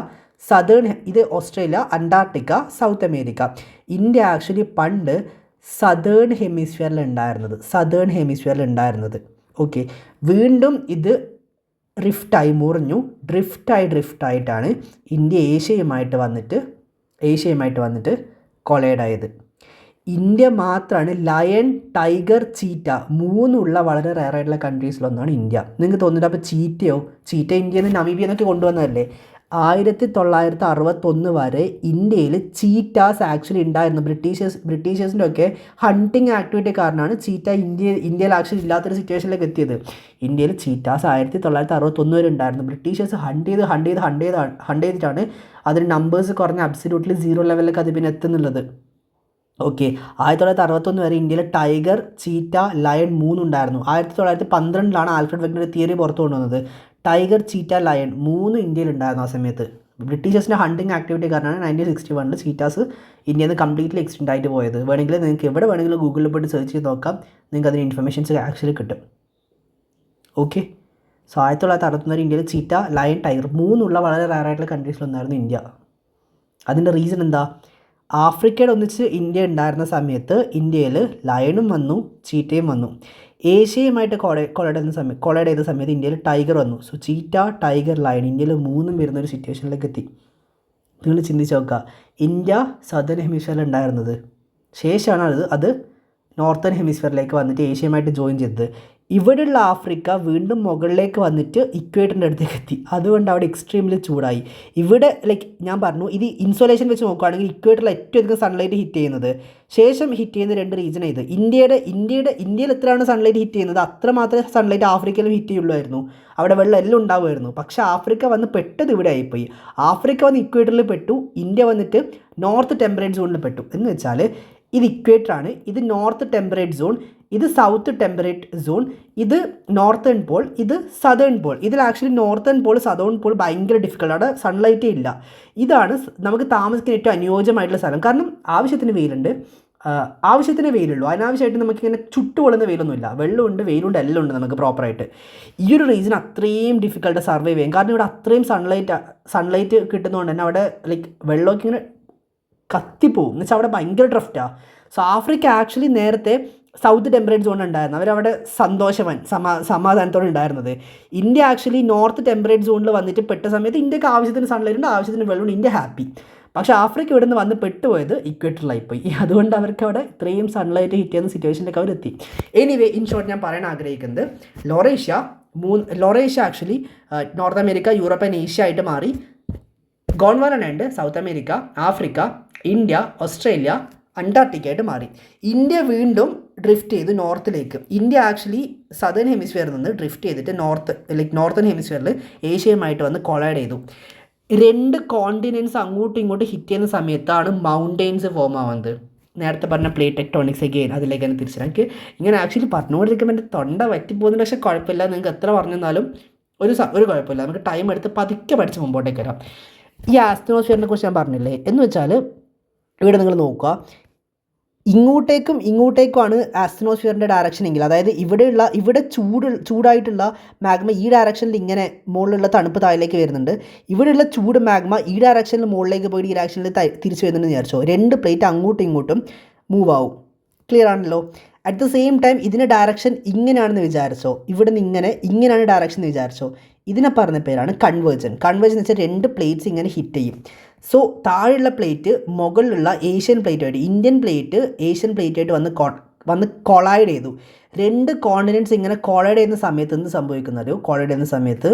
സദേൺ, ഇത് Australia, Antarctica, south America. India actually പണ്ട് സദേൺ ഹെമിസ്ഫിയറിൽ ഉണ്ടായിരുന്നത്. ഓക്കെ, വീണ്ടും ഇത് മുറിഞ്ഞു. ഡ്രിഫ്റ്റായിട്ടാണ് ഇന്ത്യ ഏഷ്യയുമായിട്ട് വന്നിട്ട് കൊളൈഡായത്. ഇന്ത്യ മാത്രമാണ് ലയൺ, ടൈഗർ, ചീറ്റ മൂന്നുള്ള വളരെ റയറായിട്ടുള്ള കൺട്രീസിലൊന്നാണ് ഇന്ത്യ. നിങ്ങൾക്ക് തോന്നുന്നുണ്ട് അപ്പോൾ ചീറ്റ ഇന്ത്യയിൽ നിന്ന് നമീബിയ എന്നൊക്കെ കൊണ്ടുവന്നതല്ലേ? 1961 വരെ ഇന്ത്യയിൽ ചീറ്റാസ് ആക്ച്വലി ഉണ്ടായിരുന്നു. ബ്രിട്ടീഷേഴ്സിൻ്റെ ഒക്കെ ഹണ്ടിങ് ആക്ടിവിറ്റി കാരണമാണ് ചീറ്റ ഇന്ത്യയിൽ ആക്ച്വലി ഇല്ലാത്തൊരു സിറ്റുവേഷനിലേക്ക് എത്തിയത്. ഇന്ത്യയിൽ ചീറ്റാസ് 1961 വരെ ഉണ്ടായിരുന്നു. ബ്രിട്ടീഷേഴ്സ് ഹണ്ട് ചെയ്തിട്ടാണ് അതിന് നമ്പേഴ്സ് കുറഞ്ഞ അബ്സല്യൂട്ട്ലി 0 ലെവലിലേക്ക് അത് പിന്നെ എത്തുന്നുള്ളത്. ഓക്കെ, 1961 വരെ ഇന്ത്യയിൽ ടൈഗർ, ചീറ്റ, ലയൺ 3 ഉണ്ടായിരുന്നു. 1912 ആൽഫ്രഡ് വെഗ്നർ തിയറി പുറത്തു കൊണ്ടുവന്നത്. ടൈഗർ, ചീറ്റ, ലയൺ 3 ഇന്ത്യയിൽ ഉണ്ടായിരുന്നു ആ സമയത്ത്. ബ്രിട്ടീഷേഴ്സിൻ്റെ ഹണ്ടിങ് ആക്ടിവിറ്റി കാരണമാണ് 1961 ചീറ്റാസ് ഇന്ത്യയിൽ നിന്ന് കംപ്ലീറ്റ്ലി എക്സ്റ്റെൻഡ് ആയിട്ട് പോയത്. നിങ്ങൾക്ക് എവിടെ വേണമെങ്കിലും ഗൂഗിളിൽ പോയിട്ട് സെർച്ച് ചെയ്ത് നോക്കാം, നിങ്ങൾക്ക് അതിന് ഇൻഫർമേഷൻസ് ആക്ച്വലി കിട്ടും. ഓക്കെ, സോ 1961 വരെ ഇന്ത്യയിൽ ചീറ്റ, ലയൺ, ടൈഗർ 3 വളരെ റയറായിട്ടുള്ള കൺട്രീസിലൊന്നായിരുന്നു ഇന്ത്യ. അതിൻ്റെ റീസൺ എന്താ? ആഫ്രിക്കയുടെ ഒന്നിച്ച് ഇന്ത്യ ഉണ്ടായിരുന്ന സമയത്ത് ഇന്ത്യയിൽ ലയണും വന്നു, ചീറ്റയും വന്നു. ഏഷ്യയുമായിട്ട് കൊളൈഡ് ചെയ്ത സമയത്ത് ഇന്ത്യയിൽ ടൈഗർ വന്നു. സോ ചീറ്റ, ടൈഗർ, ലയൺ ഇന്ത്യയിൽ 3 വരുന്നൊരു സിറ്റുവേഷനിലേക്ക് എത്തി. നിങ്ങൾ ചിന്തിച്ച് നോക്കുക, ഇന്ത്യ സദേൺ ഹെമിസ്ഫിയറിൽ ഉണ്ടായിരുന്നത്, ശേഷമാണ് അത് നോർത്തേൺ ഹെമിസ്ഫിയറിലേക്ക് വന്നിട്ട് ഏഷ്യയുമായിട്ട് ജോയിൻ ചെയ്തത്. ഇവിടെയുള്ള ആഫ്രിക്ക വീണ്ടും മുകളിലേക്ക് വന്നിട്ട് ഇക്വേറ്ററിൻ്റെ അടുത്തേക്ക് എത്തി. അതുകൊണ്ട് അവിടെ എക്സ്ട്രീംലി ചൂടായി. ഇവിടെ ഞാൻ പറഞ്ഞു, ഇത് ഇൻസോലേഷൻ വെച്ച് നോക്കുകയാണെങ്കിൽ ഇക്വേറ്ററിൽ ഏറ്റവും അധികം സൺലൈറ്റ് ഹിറ്റ് ചെയ്യുന്നത്, ശേഷം ഹിറ്റ് ചെയ്യുന്ന 2 റീജിയനാണ് ഇത്. ഇന്ത്യയിൽ എത്രയാണ് സൺലൈറ്റ് ഹിറ്റ് ചെയ്യുന്നത് അത്രമാത്രമേ സൺലൈറ്റ് ആഫ്രിക്കയിലും ഹിറ്റ് ചെയ്യുള്ളായിരുന്നു. അവിടെ വെള്ളം എല്ലാം ഉണ്ടാവുമായിരുന്നു. പക്ഷേ ആഫ്രിക്ക വന്ന് പെട്ടത് ഇവിടെ ആയിപ്പോയി. ആഫ്രിക്ക വന്ന് ഇക്വേറ്ററിൽ പെട്ടു, ഇന്ത്യ വന്നിട്ട് നോർത്ത് ടെമ്പറേറ്റ് സോണിൽ പെട്ടു. എന്ന് വെച്ചാൽ ഇത് ഇക്വേറ്ററാണ്, ഇത് നോർത്ത് ടെമ്പറേറ്റ് സോൺ, ഇത് സൗത്ത് ടെമ്പറേറ്റ് സോൺ, ഇത് നോർത്തേൺ പോൾ, ഇത് സദേൺ പോൾ. ഇതിൽ actually northern pole, southern pole ഭയങ്കര ഡിഫിക്കൽട്ട്, അവിടെ സൺലൈറ്റേ ഇല്ല. ഇതാണ് നമുക്ക് താമസിക്കാൻ ഏറ്റവും അനുയോജ്യമായിട്ടുള്ള സ്ഥലം. കാരണം ആവശ്യത്തിന് വെയിലുള്ളൂ, അനാവശ്യമായിട്ട് നമുക്കിങ്ങനെ ചുട്ടുപൊള്ളുന്ന വെയിലൊന്നുമില്ല. വെള്ളമുണ്ട്, വെയിലുണ്ട്, എല്ലാം ഉണ്ട് നമുക്ക് പ്രോപ്പറായിട്ട്. ഈ ഒരു റീസൺ അത്രയും ഡിഫിക്കൽട്ട് സർവൈവ് ചെയ്യും. കാരണം ഇവിടെ അത്രയും സൺലൈറ്റ് കിട്ടുന്നതുകൊണ്ട് തന്നെ അവിടെ വെള്ളമൊക്കെ ഇങ്ങനെ കത്തിപ്പോവും. എന്ന് വെച്ചാൽ അവിടെ ഭയങ്കര ഡ്രഫ്റ്റാണ്. സോ ആഫ്രിക്ക ആക്ച്വലി നേരത്തെ സൗത്ത് ടെമ്പറേറ്റ് സോൺ ഉണ്ടായിരുന്നു, അവരവിടെ സമാധാനത്തോടെ ഉണ്ടായിരുന്നത്. ഇന്ത്യ ആക്ച്വലി നോർത്ത് ടെമ്പറേറ്റ് സോണിൽ വന്നിട്ട് പെട്ട സമയത്ത് ഇന്ത്യക്ക് ആവശ്യത്തിന് സൺലൈറ്റ് ഉണ്ട്, ആവശ്യത്തിന് വെള്ളമുണ്ട്, ഇന്ത്യ ഹാപ്പി. പക്ഷേ ആഫ്രിക്ക ഇവിടെ നിന്ന് വന്ന് പെട്ടുപോയത് ഇക്വേറ്ററിലായിപ്പോയി. അതുകൊണ്ട് അവർക്ക് അവിടെ ഇത്രയും സൺലൈറ്റ് ഹിറ്റ് ചെയ്യുന്ന സിറ്റുവേഷനിലേക്ക് അവരെത്തി. എനിവേ, ഇൻ ഷോർട്ട് ഞാൻ പറയാൻ ആഗ്രഹിക്കുന്നത്, Laurasia actually North America, Europe and Asia ആയിട്ട് മാറി. Gondwana land South America, Africa, India, Australia, Antarctica ആയിട്ട് മാറി. ഇന്ത്യ വീണ്ടും ഡ്രിഫ്റ്റ് ചെയ്ത് നോർത്തിലേക്ക്. ഇന്ത്യ ആക്ച്വലി സദേൺ ഹെമിസ്ഫിയറിൽ നിന്ന് ഡ്രിഫ്റ്റ് ചെയ്തിട്ട് നോർത്തേൺ ഹെമിസ്ഫിയറിൽ ഏഷ്യയുമായിട്ട് വന്ന് കൊളൈഡ് ചെയ്തു. 2 കോണ്ടിനെൻറ്റ്സ് അങ്ങോട്ടും ഇങ്ങോട്ടും ഹിറ്റ് ചെയ്യുന്ന സമയത്താണ് മൗണ്ടെയിൻസ് ഫോം ആവുന്നത്. നേരത്തെ പറഞ്ഞ പ്ലേറ്റ് ടെക്ടോണിക്സ് അഗെയിൻ അതിലേക്കാണ് തിരിച്ചത്. എനിക്ക് ഇങ്ങനെ ആക്ച്വലി പറഞ്ഞുകൊണ്ടിരിക്കുമ്പോൾ എൻ്റെ തൊണ്ട വറ്റിപ്പോകുന്നുണ്ട്. പക്ഷേ കുഴപ്പമില്ല, നിങ്ങൾക്ക് എത്ര പറഞ്ഞാലും ഒരു കുഴപ്പമില്ല. നമുക്ക് ടൈം എടുത്ത് പതുക്കെ പഠിച്ച് മുമ്പോട്ടേക്ക് വരാം. ഈ ആസ്ട്രോസ്ഫിയറിനെ കുറിച്ച് ഞാൻ പറഞ്ഞില്ലേ, എന്ന് വെച്ചാൽ ഇവിടെ നിങ്ങൾ നോക്കുക, ഇങ്ങോട്ടേക്കുമാണ് ആസ്ട്രോസ്ഫിയറിൻ്റെ ഡയറക്ഷൻ എങ്കിൽ, അതായത് ഇവിടെ ചൂടായിട്ടുള്ള മാഗ്മ ഈ ഡയറക്ഷനിൽ ഇങ്ങനെ മുകളിലുള്ള തണുപ്പ് താഴേക്ക് വരുന്നുണ്ട്. ഇവിടെയുള്ള ചൂട് മാഗ്മ ഈ ഡയറക്ഷനിൽ മുകളിലേക്ക് പോയിട്ട് ഈ ഡയറക്ഷനിൽ തിരിച്ചു വരുന്നുണ്ടെന്ന് വിചാരിച്ചോ. 2 പ്ലേറ്റ് അങ്ങോട്ടും ഇങ്ങോട്ടും മൂവ് ആവും. ക്ലിയർ ആണല്ലോ? അറ്റ് ദ സെയിം ടൈം ഇതിൻ്റെ ഡയറക്ഷൻ ഇങ്ങനെയാണെന്ന് വിചാരിച്ചോ, ഇവിടെ നിന്ന് ഇങ്ങനെയാണ് ഡയറക്ഷൻ എന്ന് വിചാരിച്ചോ. ഇതിനെ പറഞ്ഞ പേരാണ് കൺവേർജൻ. കൺവേർജൻ എന്ന് വെച്ചാൽ 2 പ്ലേറ്റ്സ് ഇങ്ങനെ ഹിറ്റ് ചെയ്യും. താഴെയുള്ള പ്ലേറ്റ് മുകളിലുള്ള ഏഷ്യൻ പ്ലേറ്റുമായിട്ട്, ഇന്ത്യൻ പ്ലേറ്റ് ഏഷ്യൻ പ്ലേറ്റായിട്ട് വന്ന് വന്ന് കൊളൈഡ് ചെയ്തു. 2 കോണ്ടിനെൻറ്റ്സ് ഇങ്ങനെ കൊളൈഡ് ചെയ്യുന്ന സമയത്ത് എന്ത് സംഭവിക്കുന്നറിയോ? കൊളൈഡ് ചെയ്യുന്ന സമയത്ത്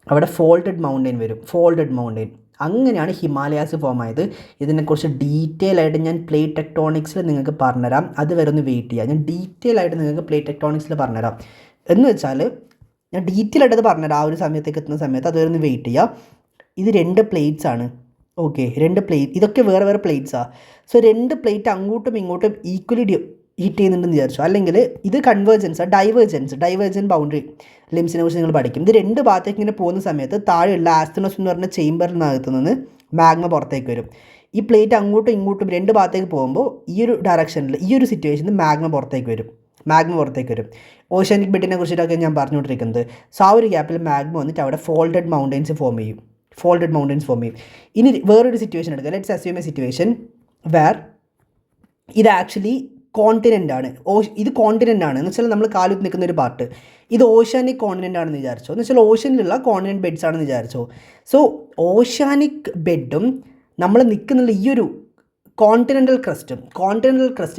അവിടെ ഫോൾട്ടഡ് മൗണ്ടെയിൻ വരും. ഫോൾട്ടഡ് മൗണ്ടെയിൻ. അങ്ങനെയാണ് ഹിമാലയാസ് ഫോം ആയത്. ഇതിനെക്കുറിച്ച് ഡീറ്റെയിൽ ആയിട്ട് ഞാൻ പ്ലേറ്റ് ടെക്ടോണിക്സിൽ നിങ്ങൾക്ക് പറഞ്ഞുതരാം. അത് വരെ ഒന്ന് വെയിറ്റ് ചെയ്യുക. ഞാൻ ഡീറ്റെയിൽ ആയിട്ട് നിങ്ങൾക്ക് പ്ലേറ്റ് ടെക്ടോണിക്സിൽ പറഞ്ഞുതരാം. എന്ന് വെച്ചാൽ ഞാൻ ഡീറ്റെയിൽ ആയിട്ട് അത് പറഞ്ഞുതരാം. ആ ഒരു സമയത്തേക്ക് എത്തുന്ന സമയത്ത് അതുവരെ ഒന്ന് വെയിറ്റ് ചെയ്യുക. ഇത് 2 പ്ലേറ്റ്സ് ആണ്. Okay, 2 plate. ഇതൊക്കെ വേറെ വേറെ പ്ലേറ്റ്സാണ്. സോ 2 പ്ലേറ്റ് അങ്ങോട്ടും ഇങ്ങോട്ടും ഈക്വലി ഹിറ്റ് ചെയ്യുന്നുണ്ടെന്ന് വിചാരിച്ചു. അല്ലെങ്കിൽ ഇത് കൺവേർജൻസ്, ഡൈവേർജൻറ്റ് ബൗണ്ടറി ലിംസിനെ കുറിച്ച് നിങ്ങൾ പഠിക്കും. ഇത് 2 ഭാഗത്തേക്ക് ഇങ്ങനെ പോകുന്ന സമയത്ത് താഴെയുള്ള ആസ്തനോസ് എന്ന് പറഞ്ഞ ചേമ്പറിനകത്ത് നിന്ന് മാഗ്മ പുറത്തേക്ക് വരും. ഈ പ്ലേറ്റ് അങ്ങോട്ടും ഇങ്ങോട്ടും 2 ഭാഗത്തേക്ക് പോകുമ്പോൾ ഈ ഒരു ഡയറക്ഷനിൽ, ഈ ഒരു സിറ്റുവേഷനിൽ മാഗ്മ പുറത്തേക്ക് വരും. ഓഷ്യാനിക് ബെഡിനെ കുറിച്ചിട്ടൊക്കെ ഞാൻ പറഞ്ഞുകൊണ്ടിരിക്കുന്നത്. സോ ആ ഒരു ഗ്യാപ്പിൽ മാഗ്മ വന്നിട്ട് അവിടെ ഫോൾട്ടഡ് മൗണ്ടെയിൻസ് ഫോം ചെയ്യും. ഇനി വേറൊരു സിറ്റുവേഷൻ എടുക്കുക. Let's assume a situation where ഇത് ആക്ച്വലി കോണ്ടിനെൻ്റ് ആണ്. ഇത് കോണ്ടിനെൻ്റ് ആണ് എന്ന് വെച്ചാൽ നമ്മൾ കാലുത്ത് നിൽക്കുന്ന ഒരു പാർട്ട്. ഇത് ഓഷ്യാനിക് കോണ്ടിനെൻ്റ് ആണെന്ന് വിചാരിച്ചോ. എന്ന് വെച്ചാൽ ഓഷ്യനിലുള്ള കോണ്ടിനെൻ്റ് ബെഡ്സ് ആണെന്ന് വിചാരിച്ചോ. സോ ഓഷ്യാനിക് ബെഡും നമ്മൾ നിൽക്കുന്നുള്ള ഈ ഒരു കോണ്ടിനെൻ്റൽ ക്രസ്റ്റ്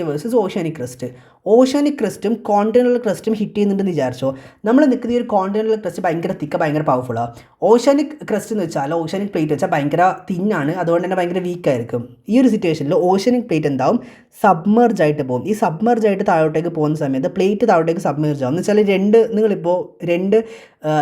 വേഴ്സസ് ഓഷ്യാനിക് ക്രസ്റ്റും കോണ്ടിനെൻ്റൽ ക്രസ്റ്റും ഹിറ്റ് ചെയ്യുന്നുണ്ടെന്ന് വിചാരിച്ചോ. നമ്മൾ നിൽക്കുന്ന ഈ ഒരു കോണ്ടിനെൻ്റൽ ക്രസ്റ്റ് ഭയങ്കര ഭയങ്കര പവർഫുള്ളാണ്. ഓഷ്യാനിക് ക്രസ്റ്റ് എന്ന് വെച്ചാൽ, ഓഷ്യാനിക് പ്ലേറ്റ് വെച്ചാൽ ഭയങ്കര തിന്നാണ്, അതുകൊണ്ട് തന്നെ ഭയങ്കര വീക്കായിരിക്കും. ഈ ഒരു സിറ്റുവേഷനിൽ ഓഷ്യാനിക് പ്ലേറ്റ് എന്താവും? സബ്മേർജ് ആയിട്ട് പോകും. ഈ സബ്മേർജ് ആയിട്ട് താഴോട്ടേക്ക് പോകുന്ന സമയത്ത് പ്ലേറ്റ് താഴോട്ടേക്ക് സബ്മേർജ് ആവും. എന്ന് വെച്ചാൽ നിങ്ങളിപ്പോൾ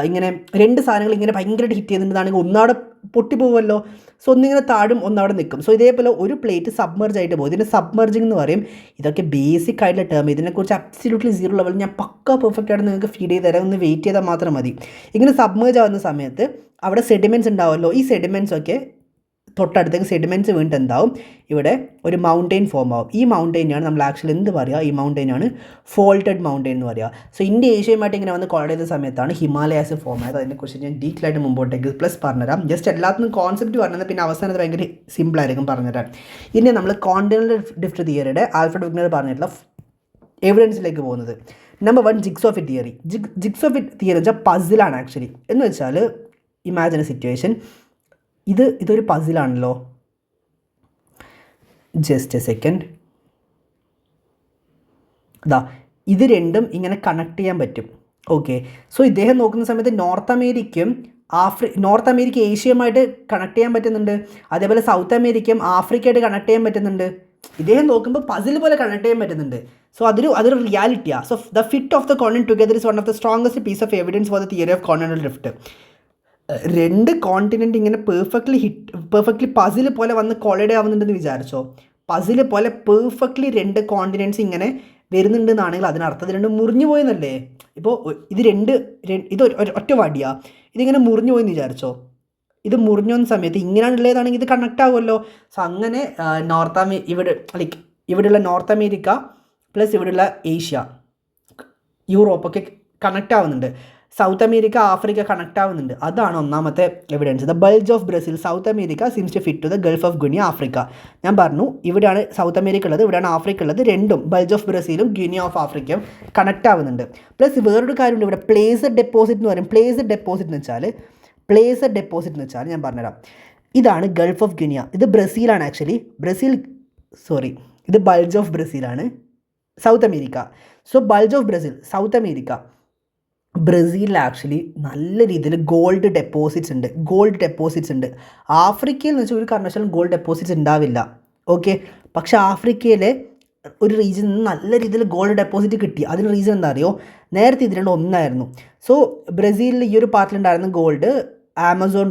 ഇങ്ങനെ 2 സാധനങ്ങൾ ഇങ്ങനെ ഭയങ്കരമായിട്ട് ഹിറ്റ് ചെയ്യുന്നുണ്ടെന്നാണെങ്കിൽ ഒന്നവിടെ പൊട്ടിപ്പോകുമല്ലോ. സോ ഒന്നിങ്ങനെ താഴും, ഒന്നവിടെ നിൽക്കും. സോ ഇതേപോലെ ഒരു പ്ലേറ്റ് സബ്മർജ് ആയിട്ട് പോകും. ഇതിന് സബ്മർജിങ് എന്ന് പറയും. ഇതൊക്കെ ബേസിക് ആയിട്ടുള്ള ടേം. ഇതിനെക്കുറിച്ച് അബ്സല്യൂട്ട്ലി 0 ലെവൽ ഞാൻ പെർഫെക്റ്റ് ആയിട്ട് നിങ്ങൾക്ക് ഫീഡ് ചെയ്ത് തരാം. ഒന്ന് വെയിറ്റ് ചെയ്താൽ മാത്രം മതി. ഇങ്ങനെ സബ്മേർജ് ആവുന്ന സമയത്ത് അവിടെ സെഡിമെൻറ്റ്സ് ഉണ്ടാവുമല്ലോ. ഈ സെഡിമെൻറ്റ്സ് ഒക്കെ തൊട്ടടുത്തേക്ക് സെഡിമെൻറ്റ്സ് വീണിട്ട് എന്താവും? ഇവിടെ ഒരു മൗണ്ടെയിൻ ഫോം ആവും. ഈ മൗണ്ടെയിനാണ് നമ്മൾ ആക്ച്വലി എന്ത് പറയുക? ഈ മൗണ്ടെയിനാണ് ഫോൾട്ടഡ് മൗണ്ടെയിൻ എന്ന് പറയുക. സോ ഇന്ത്യ ഏഷ്യയുമായിട്ട് ഇങ്ങനെ വന്ന് കൊളൈഡ് ചെയ്ത സമയത്താണ് ഹിമാലയാസ് ഫോം ആയത്. അതിനെക്കുറിച്ച് ഞാൻ ഡീറ്റെയിൽ ആയിട്ട് മുമ്പോട്ടേക്ക് പ്ലസ് പറഞ്ഞുതരാം. ജസ്റ്റ് എല്ലാത്തിനും കോൺസെപ്റ്റ് പറഞ്ഞത്, പിന്നെ അവസാനത്ത് ഭയങ്കര സിമ്പിളായിരിക്കും പറഞ്ഞുതരാൻ. ഇനി നമ്മൾ കോണ്ടിനെൻ്റൽ ഡ്രിഫ്റ്റ് തിയറിയുടെ ആൽഫ്രഡ് വിഗ്നർ പറഞ്ഞിട്ടുള്ള എവിഡൻസിലേക്ക് പോകുന്നത്. Number 1, jigs of it theory. Jigs of it theory വെച്ചാൽ പസിലാണ് ആക്ച്വലി. എന്ന് വെച്ചാൽ ഇമാജിൻ എ സിറ്റുവേഷൻ. ഇതൊരു പസിലാണല്ലോ. Just a second. ഇത് രണ്ടും ഇങ്ങനെ കണക്ട് ചെയ്യാൻ പറ്റും. ഓക്കെ, സോ ഇദ്ദേഹം നോക്കുന്ന സമയത്ത് നോർത്ത് അമേരിക്ക ഏഷ്യയുമായിട്ട് കണക്ട് ചെയ്യാൻ പറ്റുന്നുണ്ട്. അതേപോലെ സൗത്ത് അമേരിക്കയും ആഫ്രിക്കയായിട്ട് കണക്ട് ചെയ്യാൻ പറ്റുന്നുണ്ട്. ഇദ്ദേഹം നോക്കുമ്പോൾ പസിൽ പോലെ കണക്ട് ചെയ്യാൻ പറ്റുന്നുണ്ട്. സോ അതൊരു റിയാലിറ്റിയാണ്. So the fit of the continent together is one of the strongest piece of evidence for the theory of continental drift. 2 continent ഇങ്ങനെ പെർഫെക്റ്റ്ലി പസിൽ പോലെ വന്ന് കൊളൈഡ് ആവുന്നുണ്ടെന്ന് വിചാരിച്ചോ. പസിൽ പോലെ പെർഫെക്റ്റ്ലി 2 കോണ്ടിനെൻറ്റ്സ് ഇങ്ങനെ വരുന്നുണ്ടെന്നാണെങ്കിൽ അതിനർത്ഥം 2 മുറിഞ്ഞു പോയെന്നല്ലേ. ഇപ്പോൾ ഇത് ഒറ്റ വാടിയാണ്. ഇതിങ്ങനെ മുറിഞ്ഞു പോയെന്ന് വിചാരിച്ചോ. ഇത് മുറിഞ്ഞു വന്ന സമയത്ത് ഇങ്ങനെയാണുള്ളതാണെങ്കിൽ ഇത് കണക്ട് ആവുമല്ലോ. സോ അങ്ങനെ ഇവിടെയുള്ള നോർത്ത് അമേരിക്ക പ്ലസ് ഇവിടെയുള്ള ഏഷ്യ, യൂറോപ്പൊക്കെ കണക്ട് ആവുന്നുണ്ട്. സൗത്ത് അമേരിക്ക, ആഫ്രിക്ക കണക്ട് ആവുന്നുണ്ട്. അതാണ് ഒന്നാമത്തെ evidence. The bulge of Brazil, South America seems to fit to the Gulf of Guinea, Africa. ഞാൻ പറഞ്ഞു ഇവിടെയാണ് സൗത്ത് അമേരിക്ക ഉള്ളത്, ഇവിടെയാണ് ആഫ്രിക്ക ഉള്ളത്. രണ്ടും ബൾജ് ഓഫ് ബ്രസീലും ഗുനിയ ഓഫ് ആഫ്രിക്കയും കണക്ട് ആവുന്നുണ്ട്. പ്ലസ് വേറൊരു കാര്യമുണ്ട്. ഇവിടെ പ്ലേസഡ് ഡെപ്പോസിറ്റ് എന്ന് പറയും. പ്ലേസഡ് ഡെപ്പോസിറ്റ് എന്ന് വെച്ചാൽ ഞാൻ പറഞ്ഞുതരാം. ഇതാണ് ഗൾഫ് ഓഫ് ഗുനിയ. ഇത് ബ്രസീലാണ് ആക്ച്വലി. ഇത് ബൾജ് ഓഫ് ബ്രസീലാണ്, South America. So bulge of Brazil, South America. ബ്രസീലിൽ ആക്ച്വലി നല്ല രീതിയിൽ ഗോൾഡ് ഡെപ്പോസിറ്റ്സ് ഉണ്ട്. ആഫ്രിക്കയിൽ എന്ന് വെച്ചാൽ ഒരു കാരണവശാലും ഗോൾഡ് ഡെപ്പോസിറ്റ്സ് ഉണ്ടാവില്ല. ഓക്കെ, പക്ഷേ ആഫ്രിക്കയിലെ ഒരു റീജിയനിൽ നിന്ന് നല്ല രീതിയിൽ ഗോൾഡ് ഡെപ്പോസിറ്റ് കിട്ടി. അതിന് റീസൺ എന്താ അറിയോ? നേരത്തെ ഇത് രണ്ടും ഒന്നായിരുന്നു. സോ ബ്രസീലിൽ ഈ ഒരു പാർട്ടിലുണ്ടായിരുന്ന ഗോൾഡ് ആമസോൺ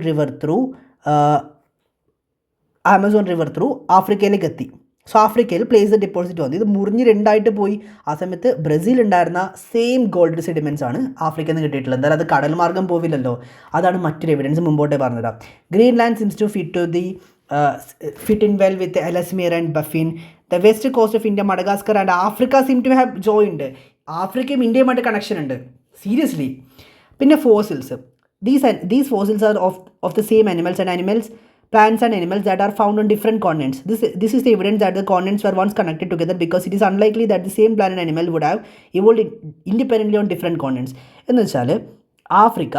റിവർ ത്രൂ ആഫ്രിക്കയിലേക്ക് എത്തി. സോ ആഫ്രിക്കയിൽ പ്ലേസ് ഡെപ്പോസിറ്റ് വന്നു. ഇത് മുറിഞ്ഞ് 2ആയിട്ട് പോയി. ആ സമയത്ത് ബ്രസീൽ ഉണ്ടായിരുന്ന സെയിം ഗോൾഡ് സെഡിമെൻറ്റ്സ് ആണ് ആഫ്രിക്കയിൽ നിന്ന് കിട്ടിയിട്ടുള്ളത്. എന്തായാലും അത് കടൽ മാർഗ്ഗം പോവില്ലല്ലോ. അതാണ് മറ്റൊരു എവിഡൻസ്. മുമ്പോട്ടേ പറഞ്ഞുതരാം. Greenland seems to fit in well with Ellesmere and Baffin. The west coast of India, Madagascar and Africa seem to have joined. ആഫ്രിക്കയും ഇന്ത്യയുമായിട്ട് കണക്ഷൻ ഉണ്ട്, സീരിയസ്ലി. പിന്നെ fossils. These fossils are of the same plants and animals that are found on different continents. This is the evidence that the continents were once connected together, because it is unlikely that the same plant and animal would have evolved independently on different continents. എന്ന് വെച്ചാൽ Africa,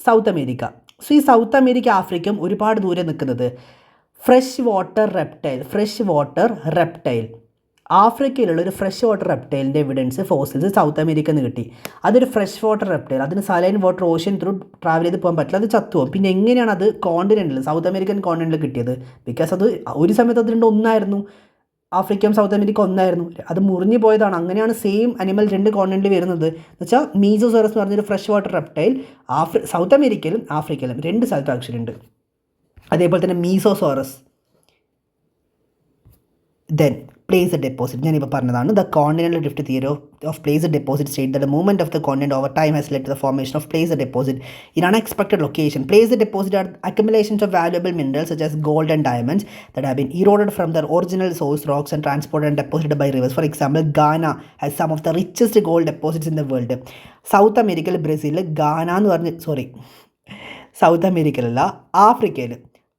South America. So ഈ South America ആഫ്രിക്കയും ഒരുപാട് ദൂരെ നിൽക്കുന്നത്. Fresh water reptile ആഫ്രിക്കയിലുള്ള ഒരു fresh water റെപ്റ്റൈലിൻ്റെ എവിഡൻസ് ഫോസിൽസ് സൗത്ത് അമേരിക്കയിൽ നിന്ന് കിട്ടി. അതൊരു ഫ്രഷ് വാട്ടർ റെപ്റ്റൈൽ, അതിന് saline water ocean through travel ചെയ്ത് പോകാൻ പറ്റില്ല, അത് ചത്തുപോകും. പിന്നെ എങ്ങനെയാണ് അത് കോണ്ടിനെൻറ്റിൽ സൗത്ത് അമേരിക്കൻ കോണ്ടിനെൻറ്റിൽ കിട്ടിയത്? ബിക്കോസ് അത് ഒരു സമയത്ത് അത് രണ്ട് ഒന്നായിരുന്നു, ആഫ്രിക്കയും സൗത്ത് അമേരിക്ക ഒന്നായിരുന്നു, അത് മുറിഞ്ഞു പോയതാണ്. അങ്ങനെയാണ് സെയിം അനിമൽ രണ്ട് കോണ്ടിനെൻറ്റിൽ വരുന്നത്. എന്ന് വെച്ചാൽ മീസോസോറസ് എന്ന് പറഞ്ഞൊരു ഫ്രഷ് വാട്ടർ റെപ്റ്റൈൽ സൗത്ത് അമേരിക്കയിലും ആഫ്രിക്കയിലും രണ്ട് സ്ഥലത്തും ആക്ച്വലി ഉണ്ട്. അതേപോലെ തന്നെ മീസോസോറസ് ദെൻ പ്ലേസ് ഡെപ്പോസിറ്റ്, ഞാനിപ്പോൾ പറഞ്ഞതാണ്. The continental drift theory of place deposit state the movement of the continent over time has led to the formation of place deposit in unexpected location. Place deposit are accumulations of valuable minerals such as gold and diamonds that have been eroded from their original source rocks and transported and deposited by rivers. For example, Ghana has some of the richest gold deposits in the world. South അമേരിക്കയിൽ ബ്രസീലിൽ ഗാന എന്ന് പറഞ്ഞ് south അമേരിക്കയിലല്ല,